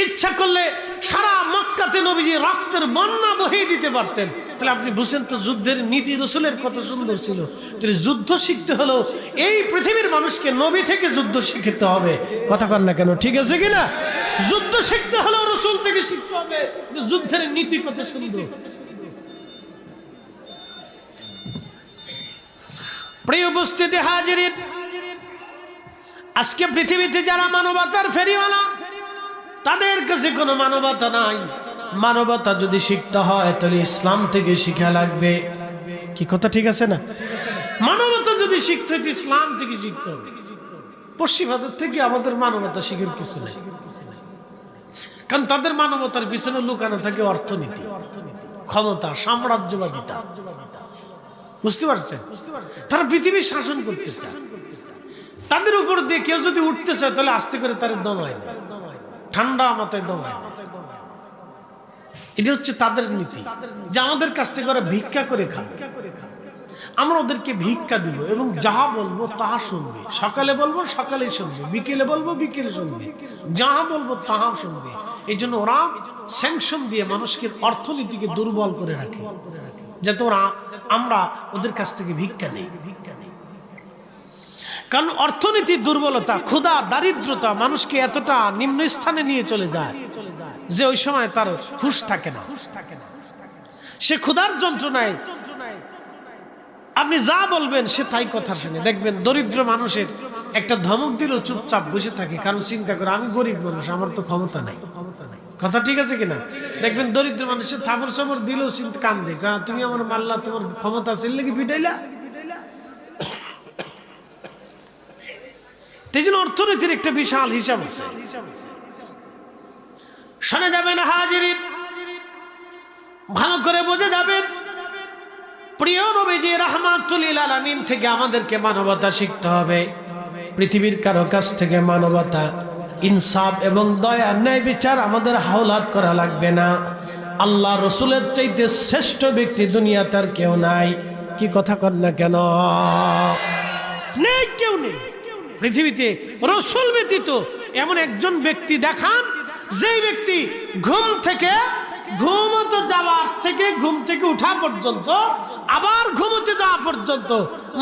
[SPEAKER 1] ইচ্ছা করলে সারা মক্কাতে নবীজি রক্তের বন্যা বহিয়ে দিতে পারতেন, তাহলে আপনি বুঝেন তো যুদ্ধের নীতি রসুলের কত সুন্দর ছিল। তাহলে যুদ্ধ শিখতে হলো এই পৃথিবীর মানুষকে নবী থেকে যুদ্ধ শিখতে হবে। কথা কন না কেন, ঠিক আছে কিনা? যুদ্ধ শিখতে হলো রসুল থেকে শিখতে হবে যে যুদ্ধের নীতি কত সুন্দর। প্রিয় উপস্থিতি হাজিরিন, আজকে পৃথিবীতে যারা মানবতার ফেরিওয়ালা, তাদের কাছে কোনো মানবতা নাই। মানবতা যদি শিখতে হয় তাহলে ইসলাম থেকে শিখা লাগবে। কি কথা ঠিক আছে না? মানবতা যদি শিখতে হয় ইসলাম থেকে শিখতে হবে। পশ্চিমাদের থেকে আমাদের মানবতা শিখার কিছু নেই, কারণ তাদের মানবতার পিছনে লুকানো থাকে অর্থনীতি, ক্ষমতা, সাম্রাজ্যবাদিতা। বুঝতে পারছেন? তারা পৃথিবীর শাসন করতে চায়। তাদের উপর দিয়ে কেউ যদি উঠতে চায় তাহলে আস্তে করে তার দমায় দেয়, ঠান্ডা মাথায় দমায় দেয়। এটা হচ্ছে তাদের নীতি, যে আমাদের কাছ থেকে ওরা ভিক্ষা করে খাবে, আমরা ওদেরকে ভিক্ষা দিব এবং যাহা বলবো তাহা শুনবে। সকালে বলবো সকালেই শুনবে, বিকেলে বলবো বিকেলে শুনবে, যাহা বলবো তাহা শুনবে। এই জন্য ওরা স্যাংশন দিয়ে মানুষকে অর্থনীতিকে দুর্বল করে রাখে, যাতে ওরা আমরা ওদের কাছ থেকে ভিক্ষা নেই। কারণ অর্থনীতির দুর্বলতা, ক্ষুধা, দারিদ্রতা মানুষকে এতটা নিম্ন স্থানে নিয়ে চলে যায় যে ওই সময় তার হুঁশ থাকে না। সে ক্ষুধার যন্ত্রণায় আপনি যা বলবেন সে তাই কথা শুনে। দেখবেন দরিদ্র মানুষের একটা ধমক দিলেও চুপচাপ বসে থাকে, কারণ চিন্তা করে আমি গরিব মানুষ, আমার তো ক্ষমতা নাই। কথা ঠিক আছে কিনা? দেখবেন দরিদ্র মানুষের থাপড় চাপড় দিলেও চিন্তা কান্দে, তুমি আমার মাল্লা, তোমার ক্ষমতা ছিল কি পিটাইলা। এই জন্য অর্থনীতির একটা বিশাল হিসাব আছে। শোনা যাবে না হাজিরিন, ভালো করে বোঝা যাবেন। প্রিয় নবীজি রাহমাতুল লিল আলামিন থেকে আমাদেরকে মানবতা শিখতে হবে। পৃথিবীর কারো কাছ থেকে মানবতা, ইনসাফ এবং দয়া, ন্যায় বিচার আমাদের হাওলাত করা লাগবে না। আল্লাহ রসুলের চাইতে শ্রেষ্ঠ ব্যক্তি দুনিয়াতে আর কেউ নাই। কি কথা কন না কেন? নেই, কেউ নেই পৃথিবীতে। রসুল ব্যতীত এমন একজন ব্যক্তি দেখান, যেই ব্যক্তি ঘুমতে যাওয়ার থেকে ঘুম থেকে উঠা পর্যন্ত, আবার ঘুমতে যাওয়া পর্যন্ত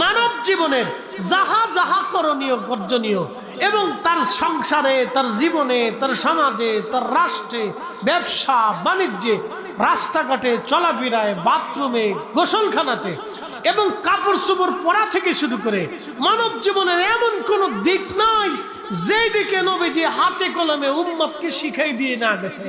[SPEAKER 1] মানব জীবনের যাহা যাহা করণীয় বর্জনীয় এবং তার সংসারে, তার জীবনে, তার সমাজে, তার রাষ্ট্রে, ব্যবসা বাণিজ্যে, রাস্তাঘাটে, চলাফেরায়, বাথরুমে, গোসলখানাতে এবং কাপড় চোপড় পরা থেকে শুরু করে মানব জীবনের এমন কোন দিক নাই যেই দিকে নবীজি হাতে কলমে উম্মতকে শিখাই দিয়ে না গেছে।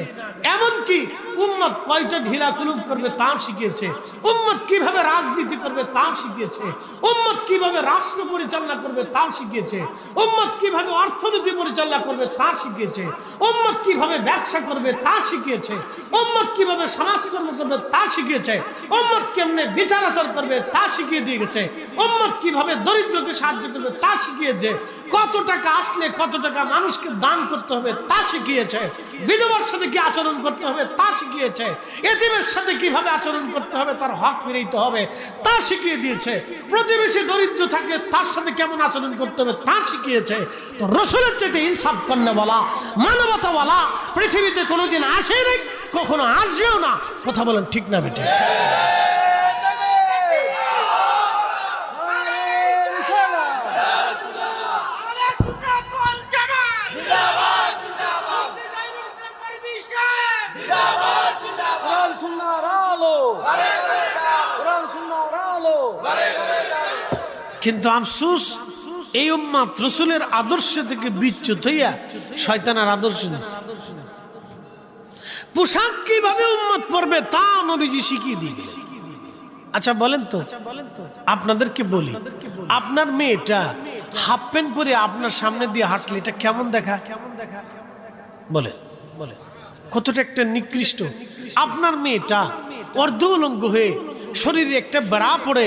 [SPEAKER 1] এমনকি উম্মত কয়টা ঢিলা কুলুপ করবে তা শিখিয়েছে, উম্মত কিভাবে রাজনীতি করবে তা শিখিয়েছে, উম্মত কিভাবে রাষ্ট্র পরিচালনা করবে তা শিখিয়েছে, উম্মত কিভাবে অর্থনীতি পরিচালনা করবে তা শিখিয়েছে, উম্মত কিভাবে ব্যবসা করবে তা শিখিয়েছে, উম্মত কিভাবে সমাজকর্ম করবে তা শিখিয়েছে, উম্মত কেমনে বিচার আচার করবে তা শিখিয়ে দিয়ে গেছে, উম্মত কিভাবে দরিদ্রকে সাহায্য করবে তা শিখিয়েছে, কত টাকা আসলে কত টাকা মানুষকে দান করতে হবে তা শিখিয়েছে, বিধবার সাথে কি আচরণ করতে হবে তা শিখিয়েছে, এতিমের সাথে কিভাবে আচরণ করতে হবে, তার হক ফিরাইতে হবে তা শিখিয়ে দিয়েছে, প্রতিবেশী দরিদ্র থাকলে তার সাথে কেমন আচরণ করতে হবে তা শিখিয়েছে। তো রসুলের চাইতে ইনসাফ করনে বলা, মানবতা বলা পৃথিবীতে কোনোদিন আসে নাই, কখনো আসবেও না। কথা বলেন ঠিক না বেটে? কিন্তু আফসোস, এই উম্মত রসুলের আদর্শ থেকে বিচ্যুত হইয়া শয়তানের আদর্শ নিছে। পোশাক কিভাবে উম্মত পরবে তা নবীজি শিখিয়ে দিয়ে গেলেন। আচ্ছা বলেন তো, আপনাদেরকে বলি, আপনার মেয়েটা হাফ প্যান্ট পরে আপনার সামনে দিয়ে হাঁটলে এটা কেমন দেখা? বলেন কতটা একটা নিকৃষ্ট। আপনার মেয়েটা অর্ধ উলঙ্গ হয়ে শরীরে একটা বেড়া পড়ে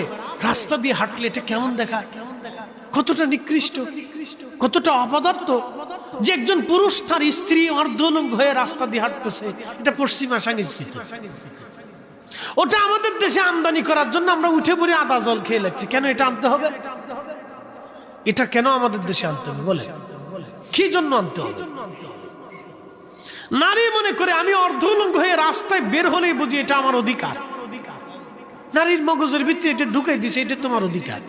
[SPEAKER 1] রাস্তা দিয়ে হাঁটলে এটা কেমন দেখা? কতটা নিকৃষ্ট, কতটা অপদার্থ। যে একজন পুরুষ তার স্ত্রী অর্ধ উলঙ্গ হয়ে রাস্তা দিয়ে হাঁটতেছে, এটা পশ্চিমা সংস্কৃতি। ওটা আমাদের দেশে আমদানি করার জন্য আমরা উঠে পড়ে আদা জল খেয়ে লাগছি। কেন এটা আনতে হবে? এটা কেন আমাদের দেশে আনতে হবে? বলে কি জন্য আনতে হবে? নারী মনে করে আমি অর্ধ উলঙ্গ হয়ে রাস্তায় বের হলেই বুঝি এটা আমার অধিকার। নারীর মগজের ভিতরে এটা ঢুকাই দিছে, এটা তোমার অধিকার।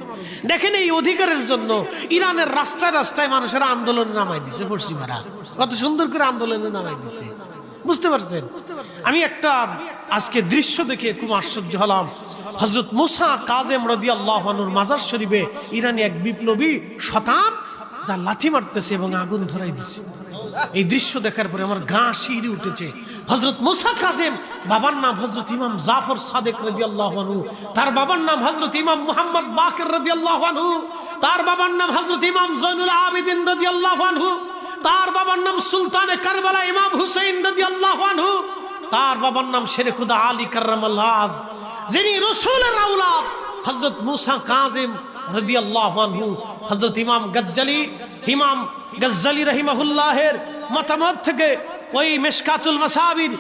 [SPEAKER 1] দেখেন এই অধিকারের জন্য ইরানের রাস্তায় রাস্তায় মানুষের আন্দোলনে নামাই দিছে, পশ্চিমারা কত সুন্দর করে আন্দোলনে নামাই দিছে, বুঝতে পারছেন? আমি একটা আজকে দৃশ্য দেখে খুব আশ্চর্য হলাম। হযরত মুসা কাজেম রাদিয়াল্লাহু আনহুর মাজার শরীফে ইরানি এক বিপ্লবী শতান যা লাথি মারতেছে এবং আগুন ধরাই দিছে। এই দৃশ্য দেখার পরে আমার গা শিহরে উঠেছে। হযরত মুসা কাজেম, বাবার নাম হযরত ইমাম জাফর সাদেক রাদিয়াল্লাহু আনহু, তার বাবার নাম হযরত ইমাম মুহাম্মদ বাকির রাদিয়াল্লাহু আনহু, তার বাবার নাম হযরত ইমাম জয়নুল আবেদিন রাদিয়াল্লাহু আনহু, তার বাবার নাম সুলতানে কারবালা ইমাম হুসাইন রাদিয়াল্লাহু আনহু, তার বাবার নাম শেরে খুদা আলী কাররামাল্লাহ, যিনি রাসূলের আওলাদ হযরত মুসা কাজেম রাদিয়াল্লাহু আনহু। হযরত ইমাম গজ্জালি রাহিমাহুল্লাহের মতামত থেকে ওই মিশকাতুল মাসাবির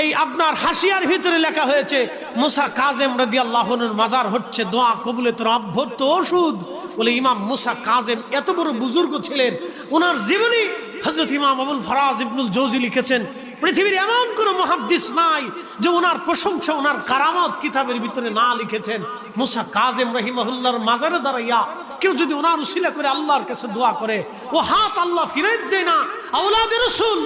[SPEAKER 1] এই আপনার হাসিয়ার ভিতরে লেখা হয়েছে মুসা কাজেম রাদিয়াল্লাহু আনহুর মাজার হচ্ছে দোয়া কবুলের অভ্যর্থ ওষুধ। বলে ইমাম মুসা কাজেম এত বড় বুজুর্গ ছিলেন, ওনার জীবনী হযরত ইমাম আবুল ফারাজ ইবনুল জৌজি লিখেছেন। পৃথিবীর এমন কোনো মুহাদ্দিস নাই যে ওনার প্রশংসা, ওনার কারামত কিতাবের ভিতরে না লিখেছেন। মুসা কাজেম রাহিমাহুল্লাহর মাজারে দাঁড়াইয়া কেউ যদি ওনার উসিলা করে আল্লাহর কাছে দোয়া করে, ও হাত আল্লাহ ফিরাই দেয় না। আওলাদে রাসূল,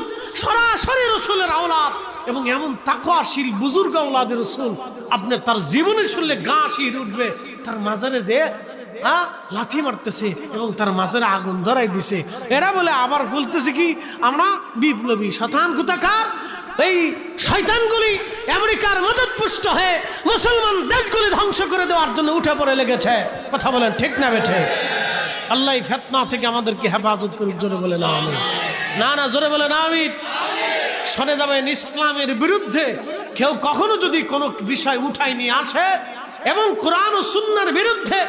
[SPEAKER 1] সরাসরি রাসূলের আওলাদ এবং এমন তাকওয়াশীল বুজুর্গ আওলাদে রাসূল, আপনার তার জীবনী শুনলে গা শিহরে উঠবে। তার মাজারে যে লাথি মারতেছে এবং তার মাজারে আগুন ধরাই দিছে। এরা বলে আবার বলতেছে কি আমরা বিপ্লবী শতান কোথাকার। এই শয়তানগুলি আমেরিকার মদতপুষ্ট হয়ে মুসলমান দেশগুলি ধ্বংস করে দেওয়ার জন্য উঠে পড়ে লেগেছে। কথা বলেন ঠিক না বেঠে? আল্লাহ ফিতনা থেকে আমাদেরকে হেফাজত করুক। জোরে বলে না আমিন। না জোরে বলে না আমিন। শুনে যাবেন, ইসলামের বিরুদ্ধে কেউ কখনো যদি কোনো বিষয় উঠাই নিয়ে আসে এবং কোরআন ও সুন্নাহর বিরুদ্ধে,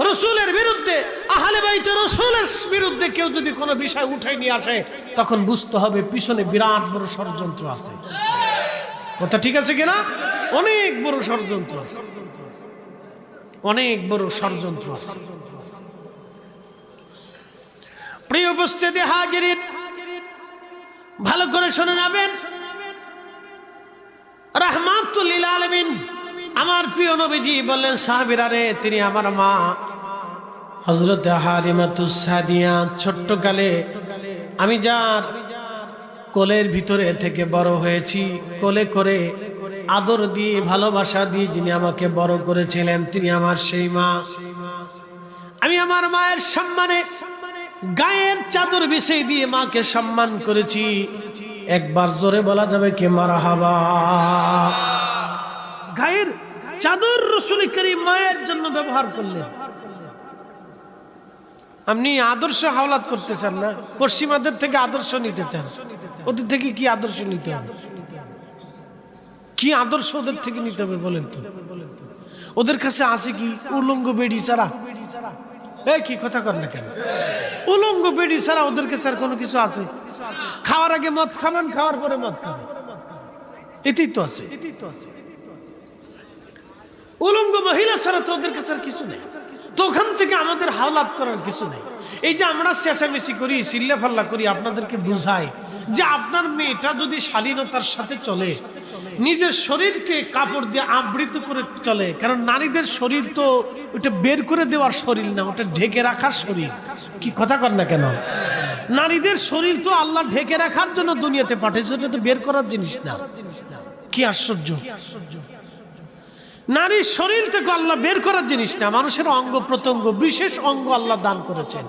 [SPEAKER 1] রসুলের বিরুদ্ধে, আহলে বাইত রসুলের বিরুদ্ধে কেউ যদি কোনো বিষয় উঠাই নিয়ে আসে, তখন বুঝতে হবে পিছনে বিরাট বড় ষড়যন্ত্র আছে। কথা ঠিক আছে কিনা? অনেক বড় ষড়যন্ত্র আছে, অনেক বড় ষড়যন্ত্র আছে। প্রিয় উপস্থিতি হাজিরিন, ভালো করে শুনে যাবেন। রাহমাতুল লিল আলামিন আমার প্রিয় নবীজি বললেন, সাহাবীরা রে, তিনি আমার মা হযরত হালিমাতুস সাদিয়া ছোট্টকালে আমি যার কোলের ভিতরে থেকে বড় হয়েছি, কোলে করে আদর দিয়ে ভালোবাসা দিয়ে যিনি আমাকে বড় করেছিলেন, তিনি আমার সেই মা। আমি আমার মায়ের সম্মানে গায়ের চাদর বিছিয়ে দিয়ে মাকে সম্মান করেছি। একবার জোরে বলা যাবে কি মারহাবা? গায়ের চাদর রাসূল করিম মায়ের জন্য ব্যবহার করলেন। আপনি আদর্শ হাওলাত করতে চান না, পশ্চিমাদের থেকে আদর্শ নিতে চান। ওদের থেকে কি আদর্শ নিতে হবে? কি আদর্শ ওদের থেকে নিতে হবে বলেন তো? ওদের কাছে আছে কি উলঙ্গ বেড়ি ছাড়া? এই কি কথা কর না কেন? উলঙ্গ বেড়ি ছাড়া ওদের কাছে আর কোনো কিছু আছে? খাওয়ার আগে মদ খাবেন, খাওয়ার পরে মদ খাবেন, এটাই তো আছে। উলঙ্গ মহিলা ছাড়া তো ওদের কাছে আর কিছু নেই। তো ওখান থেকে আমাদের হাওলাত করার কিছু নেই। এই যে আমরা চেঁচামেচি করি, চিল্লাফাল্লা করি, আপনাদেরকে বুঝাই যে আপনার মেয়েটা যদি শালীনতার সাথে চলে, নিজের শরীরকে কাপড় দিয়ে আবৃত করে চলে, কারণ নারীদের শরীর তো ওটা বের করে দেওয়ার শরীর না, ওটা ঢেকে রাখার শরীর। কি কথা কর না কেন? নারীদের শরীর তো আল্লাহ ঢেকে রাখার জন্য দুনিয়াতে পাঠিয়েছে, ওটা তো বের করার জিনিস না। কি আশ্চর্য! নারীর শরীর থেকে আল্লাহ বের করার জিনিস না, মানুষের অঙ্গ প্রত্যঙ্গ, বিশেষ অঙ্গ আল্লাহ দান করেছেন।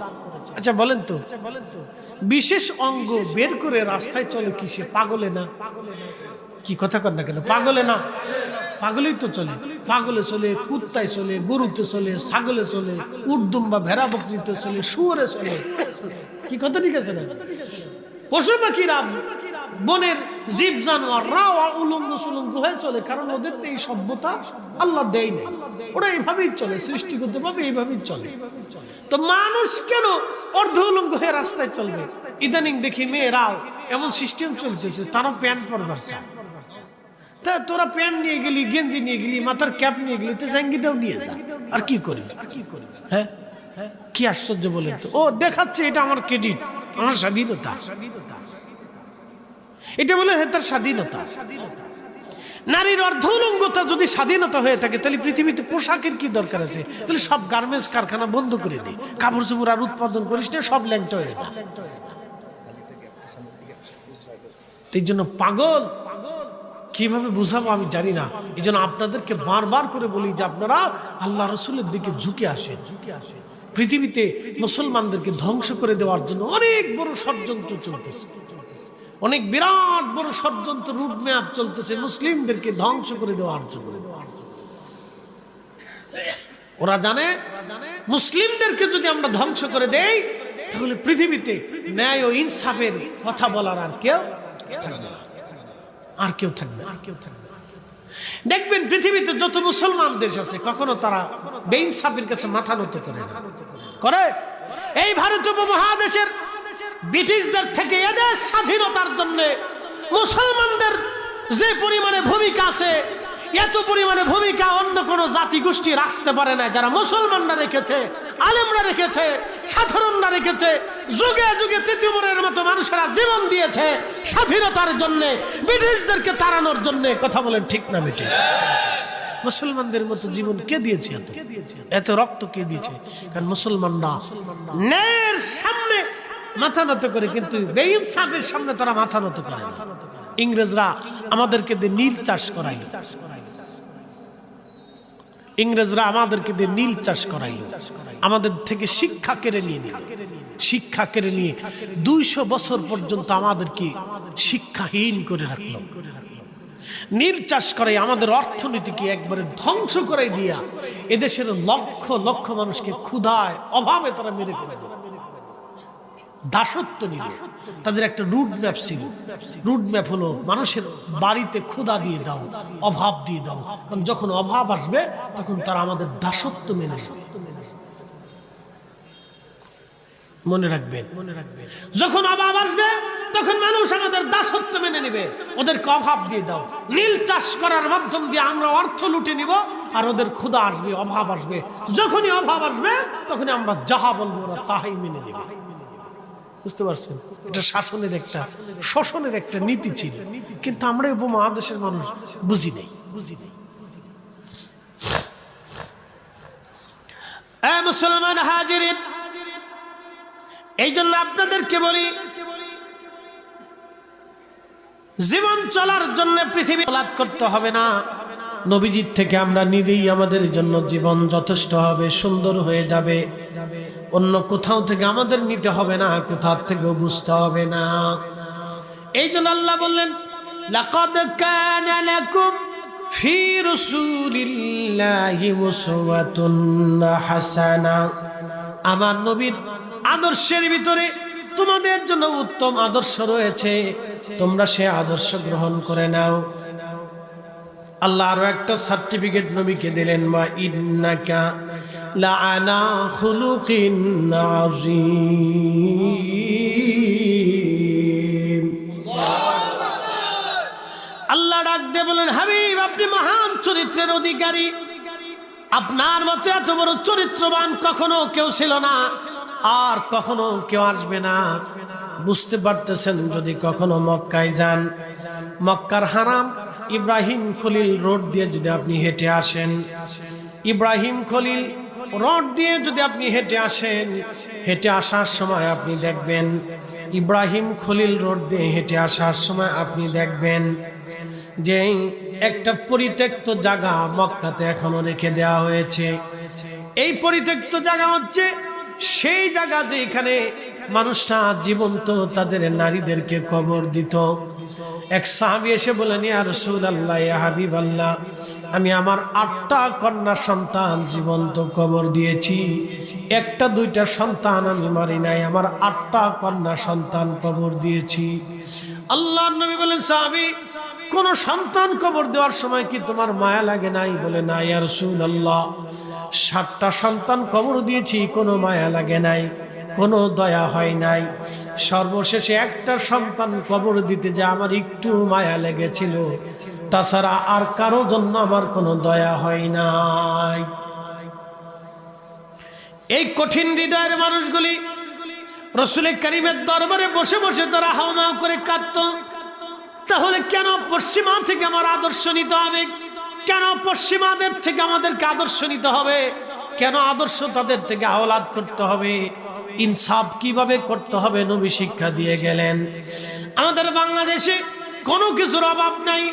[SPEAKER 1] আচ্ছা বলেন তো, বিশেষ অঙ্গ বের করে রাস্তায় চলে কিসে? পাগলে না? কি কথা কর না কেন? পাগলে না? পাগলেই তো চলে। পাগলে চলে, কুত্তায় চলে, গরুতে চলে, ছাগলে চলে, উটদুম্বা ভেড়া বকরিতে চলে, শুয়োরে চলে। কি কথা ঠিক আছে না? পশু পাখিরা, বনের জীব জানোয়াররাও উলঙ্গ সুলঙ্গ হয়ে চলে, কারণ ওদের তো এই সভ্যতা আল্লাহ দেয় নাই, ওরা এইভাবেই চলে, সৃষ্টিগত ভাবে এইভাবেই চলে। তো মানুষ কেন অর্ধ উলঙ্গ হয়ে রাস্তায় চলবে? ইদানিং দেখি মেয়েরাও এমন সিস্টেম চলতেছে, তারা প্যান্ট পরবার চায়। তা তোরা প্যান্ট নিয়ে গেলি, গেঞ্জি নিয়ে গেলি, মাথার ক্যাপ নিয়ে গেলি, তো জাঙ্গিটাও নিয়ে যা, আর কি করবি? হ্যাঁ, কি আশ্চর্য বলেন তো? ও দেখাচ্ছে এটা আমার ক্রেডিট, আমার স্বাধীনতা, এটা বলে তার স্বাধীনতা। নারীর অর্ধউলঙ্গতা যদি স্বাধীনতা হয়ে থাকে তাহলে পৃথিবীতে পোশাকের কি দরকার আছে? তাহলে সব গার্মেন্টস কারখানা বন্ধ করে দিই, কাপড় চোপড় আর উৎপাদন করিস না, সব ল্যাংটা হয়ে যায়। এই জন্য পাগল কিভাবে বুঝাবো আমি জানি না। এই জন্য আপনাদেরকে বারবার করে বলি যে আপনারা আল্লাহ রসুলের দিকে ঝুঁকে আসেন। পৃথিবীতে মুসলমানদেরকে ধ্বংস করে দেওয়ার জন্য অনেক বড় ষড়যন্ত্র চলতেছে, অনেক বিরাট বড় ষড়যন্ত্র রুটম্যাপ চলতেছে মুসলিমদেরকে ধ্বংস করে দেওয়ার জন্য। ওরা জানে মুসলিমদেরকে যদি আমরা ধ্বংস করে দেই তাহলে পৃথিবীতে ন্যায় ও ইনসাফের কথা বলার আর কেউ থাকবে না, আর কেউ থাকবে না। দেখবেন পৃথিবীতে যত মুসলমান দেশ আছে কখনো তারা বেইনসাফের কাছে মাথা নত করে না, করে। এই ভারত উপমহাদেশের ব্রিটিশদের থেকে এদের স্বাধীনতার জন্য মুসলমানদের যে পরিমাণে ভূমিকা আছে, এত পরিমাণে ভূমিকা অন্য কোন জাতি গোষ্ঠী রাখতে পারে না। যারা মুসলমানরা রেখেছে, আলেমরা রেখেছে, সাধারণরা রেখেছে, যুগে যুগে তিতুমরের মতো মানুষেরা জীবন দিয়েছে স্বাধীনতার জন্য, ব্রিটিশদেরকে তাড়ানোর জন্য। কথা বলেন ঠিক না বেটি? মুসলমানদের মতো জীবন কে দিয়েছে? এত রক্ত কে দিয়েছে? কারণ মুসলমানরা ন্যায়ের সামনে মাথা নত করে, কিন্তু বেইনসাফের সামনে তারা মাথা নত করে না। ইংরেজরা আমাদেরকে দিয়ে নীল চাষ করাইল, ইংরেজরা আমাদেরকে দিয়ে নীল চাষ করাইল, আমাদের থেকে শিক্ষা কেড়ে নিয়ে নিল। শিক্ষা কেড়ে নিয়ে 200 বছর পর্যন্ত আমাদেরকে শিক্ষাহীন করে রাখলো। নীল চাষ করে আমাদের অর্থনীতিকে একবারে ধ্বংস করে দিয়া এদেশের লক্ষ লক্ষ মানুষকে ক্ষুধায় অভাবে তারা মেরে ফেলে দিল, দাসত্ব নিল। তাদের একটা রুট ম্যাপ ছিল। রুট ম্যাপ হলো মানুষের বাড়িতে ক্ষুধা দিয়ে দাও, অভাব দিয়ে দাও, কারণ যখন অভাব আসবে তখন তারা আমাদের দাসত্ব মেনে নেবে। মনে রাখবেন, যখন অভাব আসবে তখন মানুষ আমাদের দাসত্ব মেনে নেবে। ওদেরকে অভাব দিয়ে দাও, নীল চাষ করার মাধ্যম দিয়ে আমরা অর্থ লুটে নিব, আর ওদের ক্ষুধা আসবে, অভাব আসবে। যখনই অভাব আসবে তখনই আমরা যাহা বলবো ওরা তাহাই মেনে নেবে। বুঝতে পারছেন? এটা শাসনের একটা, শোষণের একটা নীতি ছিল, কিন্তু আমরা উপমহাদেশের মানুষ বুঝি নাই। মুসলমান হাজিরিন, এই জন্য আপনাদেরকে বলি, জীবন চলার জন্য পৃথিবী লাভ করতে হবে না। নবীজির থেকে আমরা নিজেই আমাদের জন্য জীবন যথেষ্ট হবে, সুন্দর হয়ে যাবে। অন্য কোথাও থেকে আমাদের নিতে হবে না, কোথাও থেকেও বুঝতে হবে না। এই জন্য আল্লাহ বললেন, লাকাদ কানা লাকুম ফি রাসূলিল্লাহি উসওয়াতুন হাসানা। আমার নবীর আদর্শের ভিতরে তোমাদের জন্য উত্তম আদর্শ রয়েছে, তোমরা সে আদর্শ গ্রহণ করে নাও। আল্লাহ আরো একটা সার্টিফিকেট নবীকে দিলেন, মা ইন্নাকা লাআলা খুলুকিন আযীম। আল্লাহ ডাক দিয়ে বলেন, হাবিব আপনি মহান চরিত্রের অধিকারী, আপনার মতো এত বড় চরিত্রবান কখনো কেউ ছিল না, আর কখনো কেউ আসবে না। বুঝতে পারতেছেন? যদি কখনো মক্কায় যান, মক্কার হারাম ইব্রাহিম খলিল রোড দিয়ে যদি আপনি হেঁটে আসেন, ইব্রাহিম খলিল রোড দিয়ে যদি আপনি হেঁটে আসেন, হেঁটে আসার সময় আপনি দেখবেন, ইব্রাহিম খলিল রোড দিয়ে হেঁটে আসার সময় আপনি দেখবেন যে একটা পরিত্যক্ত জায়গা মক্কাতে এখনো রেখে দেওয়া হয়েছে। এই পরিত্যক্ত জায়গা হচ্ছে সেই জায়গা যেখানে মানুষরা জীবন্ত তাদের নারীদেরকে কবর দিত। এক সাহাবী এসে বলেন, ইয়া রাসূলুল্লাহ, ইয়া হাবিবাল্লাহ, আমি আমার 8টা কন্যা সন্তান জীবন্ত কবর দিয়েছি, একটা দুইটা সন্তান আমি মারি নাই, আমার 8টা কন্যা সন্তান কবর দিয়েছি। আল্লাহর নবী বলেন, সাহাবী কোন সন্তান কবর দেওয়ার সময় কি তোমার মায়া লাগে নাই? বলে, না ইয়া রাসূলুল্লাহ, 7টা সন্তান কবর দিয়েছি, কোনো মায়া লাগে নাই, কোনো দয়া হয় নাই। সর্বশেষে একটা সন্তান কবর দিতে যে আমার একটু মায়া লেগেছিল, তাছাড়া আর কারো জন্য আমার কোনো দয়া হয় নাই। এই কঠিন হৃদয়ের মানুষগুলি রাসূল কারীমের দরবারে বসে বসে তারা হাওমাও করে কাঁদত। তাহলে কেন পশ্চিমা থেকে আমার আদর্শ নিতে হবে? কেন পশ্চিমাদের থেকে আমাদেরকে আদর্শ নিতে হবে? কেন আদর্শ তাদের থেকে আওলাদ করতে হবে? ইনসাফ কিভাবে করতে হবে নবী শিক্ষা দিয়ে গেলেন। আমাদের বাংলাদেশে কোনো কিছুর অভাব নাই,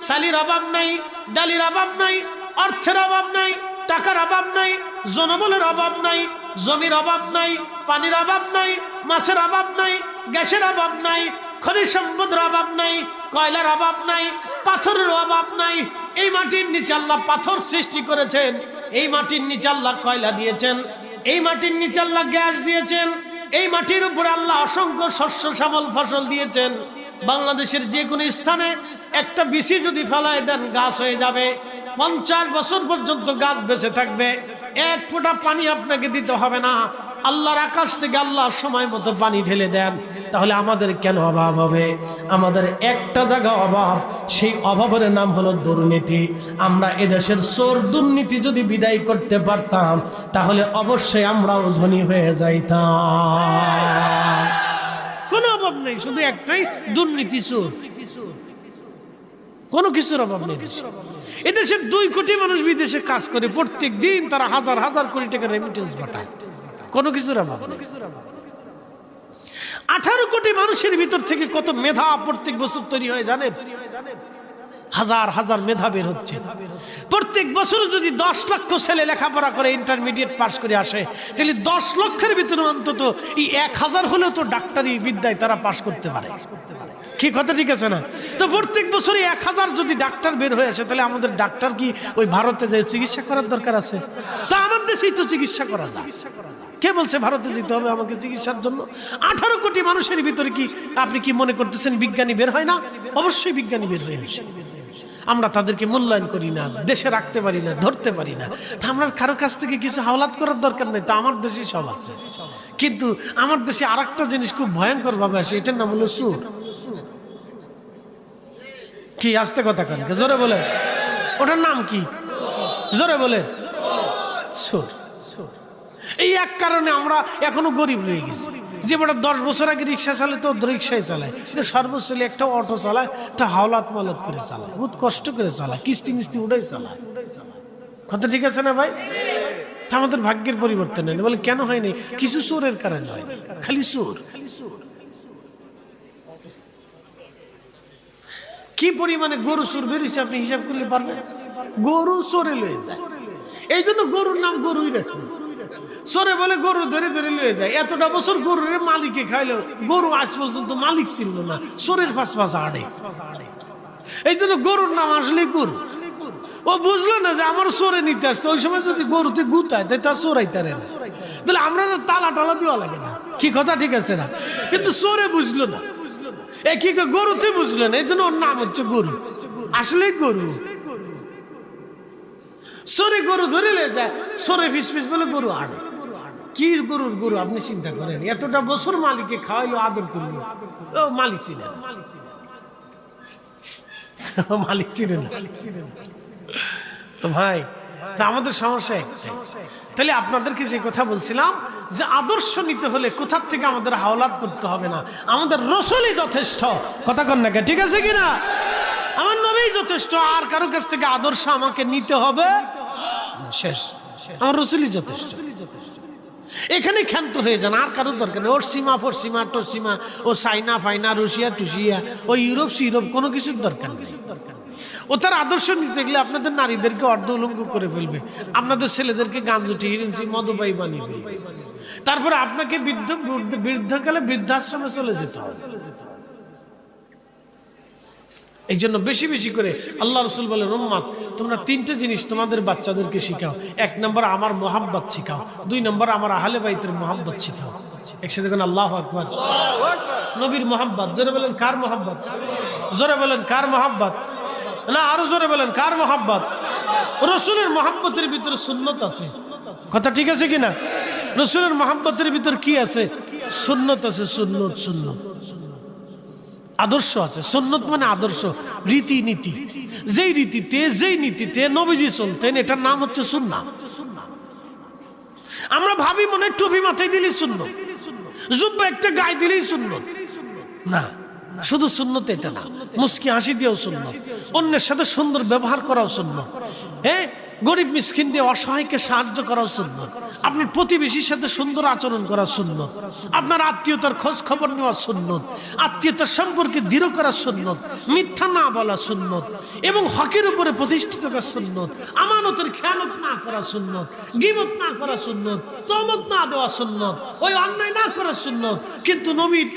[SPEAKER 1] চালের অভাব নাই, ডালের অভাব নাই, অর্থের অভাব নাই, টাকার অভাব নাই, জনবলের অভাব নাই, জমির অভাব নাই, পানির অভাব নাই, মাছের অভাব নাই, গ্যাসের অভাব নাই, খনিজ সম্পদের অভাব নাই, কয়লার অভাব নাই, পাথরের অভাব নাই। এই মাটির নিচে আল্লাহ পাথর সৃষ্টি করেছেন, এই মাটির নিচে আল্লাহ কয়লা দিয়েছেন, এই মাটির নিচে আল্লাহ গ্যাস দিয়েছেন, এই মাটির উপরে আল্লাহ অসংখ্য শস্য শ্যামল ফসল দিয়েছেন। বাংলাদেশের যে কোনো স্থানে একটা বিচি যদি ফেলায় দেন গাছ হয়ে যাবে, 50 বছর পর্যন্ত গাছ বেঁচে থাকবে। এক ফোঁটা পানি আপনাকে দিতে হবে না, আল্লাহর আকাশ থেকে আল্লাহ সময় মতো পানি ঢেলে দেন। তাহলে আমাদের কেন অভাব হবে? আমাদের একটা জায়গা অভাব, সেই অভাবের নাম হলো দুর্নীতি। আমরা এদেশের চোর দুর্নীতি যদি বিদায় করতে পারতাম তাহলে অবশ্যই আমরাও ধনী হয়ে যাইতাম। কোনো অভাব নেই, শুধু একটাই, দুর্নীতি, চোর। কোনো কিছুর অভাব নেই। এদেশের 2 কোটি মানুষ বিদেশে কাজ করে, প্রত্যেক দিন তারা হাজার হাজার কোটি টাকা রেমিটেন্স পাঠায়। কোনো কিছুর অভাব নেই। 18 কোটি মানুষের ভিতর থেকে কত মেধা প্রত্যেক বছর তৈরি হয় জানেন? হাজার হাজার মেধা বের হচ্ছে প্রত্যেক বছর। যদি 10 লক্ষ ছেলে লেখাপড়া করে ইন্টারমিডিয়েট পাস করে আসে, তাহলে 10 লক্ষের ভিতরে অন্তত এই 1000 হলেও তো ডাক্তারি বিদ্যায় তারা পাস করতে পারে। কি কথা ঠিক আছে না? তো প্রত্যেক বছরই 1000 যদি ডাক্তার বের হয়ে আসে, তাহলে আমাদের ডাক্তার কি ওই ভারতে যে চিকিৎসা করার দরকার আছে? তা আমার দেশেই তো চিকিৎসা করা যায়। কে বলছে ভারতে যেতে হবে আমাকে চিকিৎসার জন্য? 18 কোটি মানুষের ভিতরে কি আপনি কি মনে করতেছেন বিজ্ঞানী বের হয় না? অবশ্যই বিজ্ঞানী বের হয়ে আসে। আমরা তাদেরকে মূল্যায়ন করি না, দেশে রাখতে পারি না, ধরতে পারি না। তা আমরা কারো কাছ থেকে কিছু হাওলাত করার দরকার নেই, তা আমার দেশেই সব আছে। কিন্তু আমার দেশে আরেকটা জিনিস খুব ভয়ঙ্কর ভাবে আসে, এটার নাম হলো সুর। কি আস্তে কথা কেন, জোরে বলেন, ওটার নাম কি? জোরে বলেন, সুর। এই এক কারণে আমরা এখনো গরিব রয়ে গেছি। যে বেটা 10 বছর আগে রিক্সা চালায় তো রিক্সায় চালায়, সর্বোচ্চ একটা অটো চালায় তা হাওলাত মালত করে চালায়, বহুত কষ্ট করে চালায়, কিস্তি মিস্তি উঠাই চালায়। কথা ঠিক আছে না ভাই? তা আমাদের ভাগ্যের পরিবর্তন হয়নি। বলে কেন হয়নি? কিছু চোরের কারণে হয়নি, খালি চোর। কি পরিমাণে গরু চোর বেরিয়েছে আপনি হিসাব করলে পারবেন? গরু চোরে লয়ে যায়, এই জন্য গরুর নাম গরুই রাখছে। চোরে বলে গরু ধরে ধরে লয়ে যায়। এতটা বছর গরুর মালিকে খাইলো, গরু আজ পর্যন্ত মালিক ছিল না, চোরের পাশ আড়ে। এই জন্য গরুর নাম আসলে গরু। ও বুঝলো না যে আমার চোরে নিতে আসতে, ওই সময় যদি গরুতে গুতায় তাই তার চোরাইতে না, তাহলে আমরা তালা টালা দেওয়া লাগে না। কি কথা ঠিক আছে না? কিন্তু চোরে বুঝলো না, কি গরুতে বুঝলো না, এই জন্য ওর নাম হচ্ছে গরু, আসলে গরু। চোরে গরু ধরে লে যায়, চোরে ফিস ফিস বলে গরু আড়ে। কি গরুর গরু আপনি চিন্তা করেন? এতটা বছর মালিকে খাওয়াইলো, আদর করলো, ও মালিক ছিলেন, মালিক ছিলেন। তো ভাই, তা আমাদের সমস্যা একটাই। তাহলে আপনাদেরকে যে কথা বলছিলাম যে আদর্শ নিতে হলে কোথার থেকে আমাদের হাওলাত করতে হবে না, আমাদের রসুলই যথেষ্ট। কথা কন না, ঠিক আছে কিনা? আমার নবীই যথেষ্ট, আর কারো কাছ থেকে আদর্শ আমাকে নিতে হবে শেষ। আমার রসুলই যথেষ্ট। এখানে ক্ষান্ত হয়ে যান, আর কারো দরকার নেই। ওর সীমা পশ্চিমা টসীমা, ও চাইনা ফাইনা, রাশিয়া টুসিয়া, ও ইউরোপ সিউরোপ, কোনো কিছুর দরকার নেই। ও তার আদর্শ নিতে গেলে আপনাদের নারীদেরকে অর্ধ উলঙ্গ করে ফেলবে, আপনাদের ছেলেদেরকে গাঞ্জুটি হিরিঞ্চি মদবাই বানিয়ে ফেলবে, তারপরে আপনাকে বৃদ্ধকালে বৃদ্ধাশ্রমে চলে যেতে হবে। এই জন্য বেশি বেশি করে আল্লাহ রসুল বলেন, উম্মত তোমরা 3টে জিনিস তোমাদের বাচ্চাদেরকে শিখাও। 1 নম্বর আমার মোহাব্বত শিখাও, 2 নম্বর আমার আহলে বাইতের মোহাব্বত শিখাও। একসাথে দেখুন আল্লাহু আকবার। নবীর মোহাব্বত, জোরে বলেন কার মোহাব্বত? জোরে বলেন কার মোহাব্বত? না, আরো জোরে বলেন কার মোহাব্বত? রসুলের মোহাব্বতের ভিতরে সুন্নত আছে। কথা ঠিক আছে কিনা? রসুলের মোহাব্বতের ভিতর কি আছে? সুন্নত আছে। সুন্নত, সুন্নত আদর্শ আছে। সুন্নত মানে আদর্শ, রীতিনীতি। যেই রীতিতে যেই নীতিতে নবীজি চলতেন, এটার নাম হচ্ছে সুন্নাহ। আমরা ভাবি মনে টুপি মাথায় দিলেই সুন্নত, জুব্বা একটা গায়ে দিলেই সুন্নত। না, শুধু সুন্নত এটা না, মুস্কি হাসি দিয়েও সুন্নত, অন্যের সাথে সুন্দর ব্যবহার করাও সুন্নত, হ্যাঁ, গরিব মিসকিন দিয়ে অসহায়কে সাহায্য করাও সুন্নত, আপনার প্রতিবেশীর সাথে সুন্দর আচরণ করা সুন্নত, আপনার আত্মীয়তার খোঁজ খবর নেওয়া সুন্নত, আত্মীয়তার সম্পর্কে দৃঢ় করা সুন্নত, মিথ্যা না বলা সুন্নত, এবং হকের উপরে প্রতিষ্ঠিত করা সুন্নত, আমানতের খেয়ানত না করা সুন্নত, গীবত না করা সুন্নত, তহমত না দেওয়া সুন্নত, ওই অন্যায় না করা সুন্নত। কিন্তু নবীর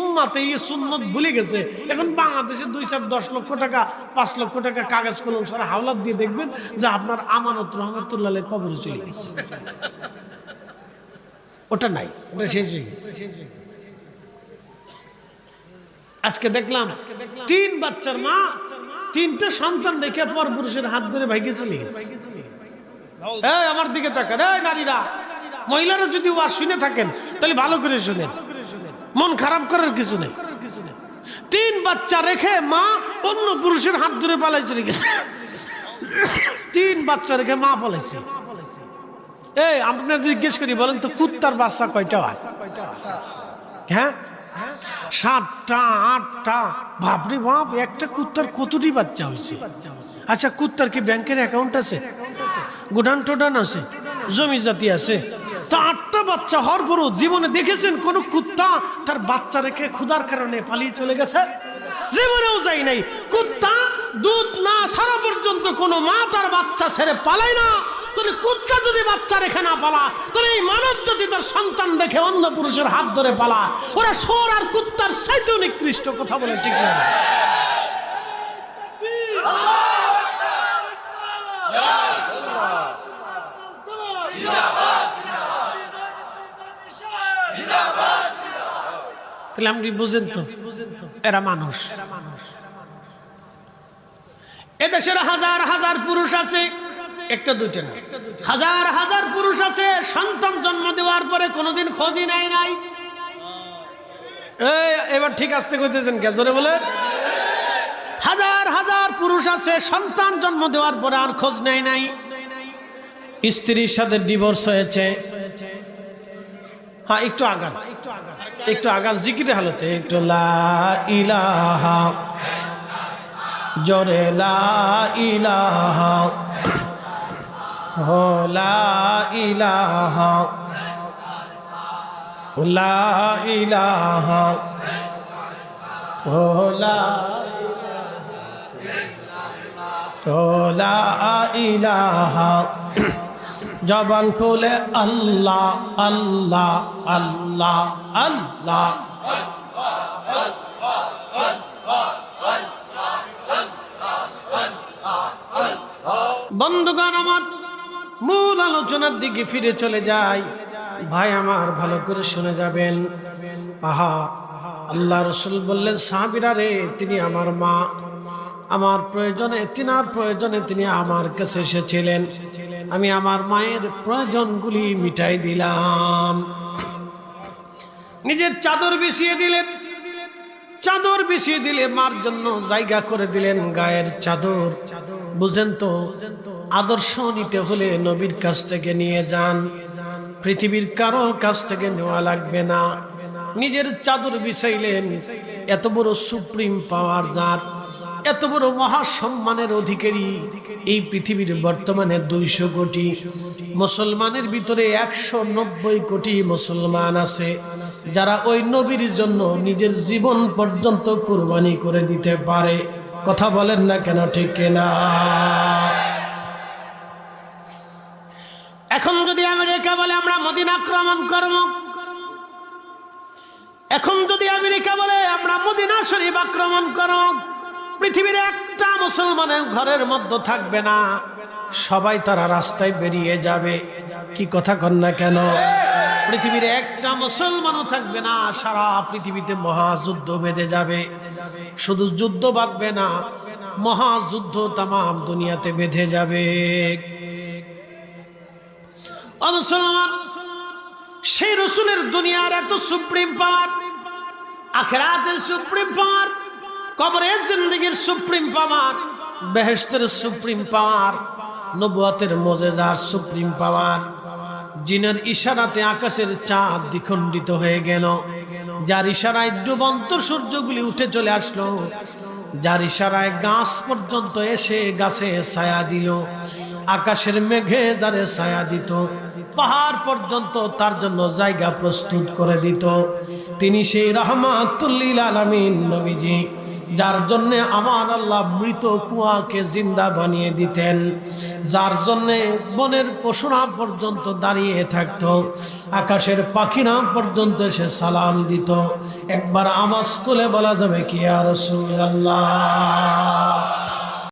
[SPEAKER 1] উম্মাতে এই সুন্নত ভুলে গেছে। এখন বাংলাদেশে 2-4-10 লক্ষ টাকা 5 লক্ষ টাকা কাগজ কলম সারা হাওলাত দিয়ে দেখবেন যে আপনার আমানত রহমতুল্লাহ কবরে চলে গেছে। ওটা নাই, ওটা শেষ হয়ে গেছে। আজকে দেখলাম 3 বাচ্চার মা 3টা সন্তান রেখে পর পুরুষের হাত ধরে ভাইকে চলে গেছে। এই আমার দিকে তাকান, এই নারীরা, মহিলারা যদি ওয়াজ শুনে থাকেন তাহলে ভালো করে শুনেন, মন খারাপ করার কিছু নেই। 3 বাচ্চা রেখে মা অন্য পুরুষের হাত ধরে পালাই চলে গেছে। 3 বাচ্চা রেখে মা পালাইছে। এই আপনার জিজ্ঞেস করি, বলেন তো কুত্তার বাচ্চা কয়টা হয়? হ্যাঁ, 7টা 8টা। বাপরে বাপ, একটা কুত্তার কতটি বাচ্চা হয়েছে? আচ্ছা, কুত্তার কি ব্যাংকের অ্যাকাউন্ট আছে, গোডান টোডান আছে, জমি জাতি আছে? তা 8টা বাচ্চা হওয়ার পরও জীবনে দেখেছেন কোন কুত্তা তার বাচ্চা রেখে ক্ষুধার কারণে পালিয়ে চলে গেছে? জীবনেও যাই নাই। কুত্তা দুধ না ছাড়া পর্যন্ত কোনো মা তার বাচ্চা ছেড়ে পালায় না। তাহলে কুত্তা যদি বাচ্চা রেখে না পালা, তাহলে এই মানব জাতি তার সন্তান রেখে অন্য পুরুষের হাত ধরে পালা, ওরা শোর আর কুত্তার চাইতেও নিকৃষ্ট। কথা বলে ঠিক না? তাহলে আপনি বুঝেন তো, এরা মানুষ। এদেশের হাজার হাজার পুরুষ আছে, একটা দুইটা না, হাজার হাজার পুরুষ আছে সন্তান জন্ম দেওয়ার পরে কোনোদিন খোঁজই নাই নাই। এবার ঠিক আসতে কইতেছেন কে? জোরে বলে। হাজার হাজার পুরুষ আছে সন্তান জন্ম দেওয়ার পরে আর খোঁজ নেয় নাই। স্ত্রীর সাথে ডিভোর্স হয়েছে। হ্যাঁ, একটু আগান, একটু আগান জিকিরে হালতে, একটু লা ইলাহা, জোরে লা ইলাহা, হো লা ইলাহা, লা ইলাহা, হো লা ইলাহা। জবান খুলে আল্লাহ আল্লাহ আল্লাহ আল্লাহ। বন্ধুগণ আমার, মূল আলোচনার দিকে ফিরে চলে যাই। ভাই আমার, ভালো করে শুনে যাবেন। আহা, আল্লাহ রসুল বললেন, সাহাবীরা রে, তিনি আমার মা, আমার প্রয়োজনে, তিনার প্রয়োজনে তিনি আমার কাছে এসেছিলেন, আমি আমার মায়ের প্রয়োজনগুলি মিটাই দিলাম। নিজের চাদর বিছিয়ে দিলেন, চাদর বিছিয়ে দিলে মার জন্য জায়গা করে দিলেন গায়ের চাদর। বুঝেন তো, আদর্শ নিতে হলে নবীর কাছ থেকে নিয়ে যান, পৃথিবীর কারো কাছ থেকে নেওয়া লাগবে না। নিজের চাদর বিছাইলেন। এত বড় সুপ্রিম পাওয়ার যার, এত বড় মহাসম্মানের অধিকারী এই পৃথিবীর বর্তমানে 200 কোটি মুসলমানের ভিতরে 190 কোটি মুসলমান আছে যারা ওই নবীর জন্য নিজের জীবন পর্যন্ত কুরবানি করে দিতে পারে। কথা বলেন না কেন? ঠিক কিনা? এখন যদি আমেরিকা বলে আমরা মদিনা আক্রমণ করব, এখন যদি আমেরিকা বলে আমরা মদিনা শরীফ আক্রমণ করব, পৃথিবীর একটা মুসলমানের ঘরের মধ্যে থাকবে না, সবাই তারা রাস্তায় বেরিয়ে যাবে। কি কথা কন না কেন? পৃথিবীর একটা মুসলমানও থাকবে না, সারা পৃথিবীতে মহাযুদ্ধ বেঁধে যাবে। শুধু যুদ্ধ বাঁধবে না, মহাযুদ্ধ তামাম দুনিয়াতে বেঁধে যাবে। ও মুসলমান, সেই রসুলের দুনিয়ার এত সুপ্রিম পাওয়ার, আখিরাতের সুপ্রিম পাওয়ার, কবরের জিন্দেগির সুপ্রিম পাওয়ার, বেহেশতের সুপ্রিম পাওয়ার, নবুয়তের মুজিজার সুপ্রিম পাওয়ার। জিনের ইশারাতে আকাশের চাঁদ দ্বিখণ্ডিত হয়ে গেল, যার ইশারায় ডুবন্ত সূর্যগুলি উঠে চলে আসলো, যার ইশারায় গাছ পর্যন্ত এসে গাছে ছায়া দিল, আকাশের মেঘে যারে ছায়া দিত, পাহাড় পর্যন্ত তার জন্য জায়গা প্রস্তুত করে দিত। তিনি সেই রাহমাতুল লিল আলামিন নবীজি, যার জন্যে আমার আল্লাহ মৃত কুয়াকে জিন্দা বানিয়ে দিতেন, যার জন্যে বনের পশুরা পর্যন্ত দাঁড়িয়ে থাকতো, আকাশের পাখিরা পর্যন্ত এসে সালাম দিত। একবার আওয়াজ তুলে বলা যাবে কি ইয়া রাসূলুল্লাহ?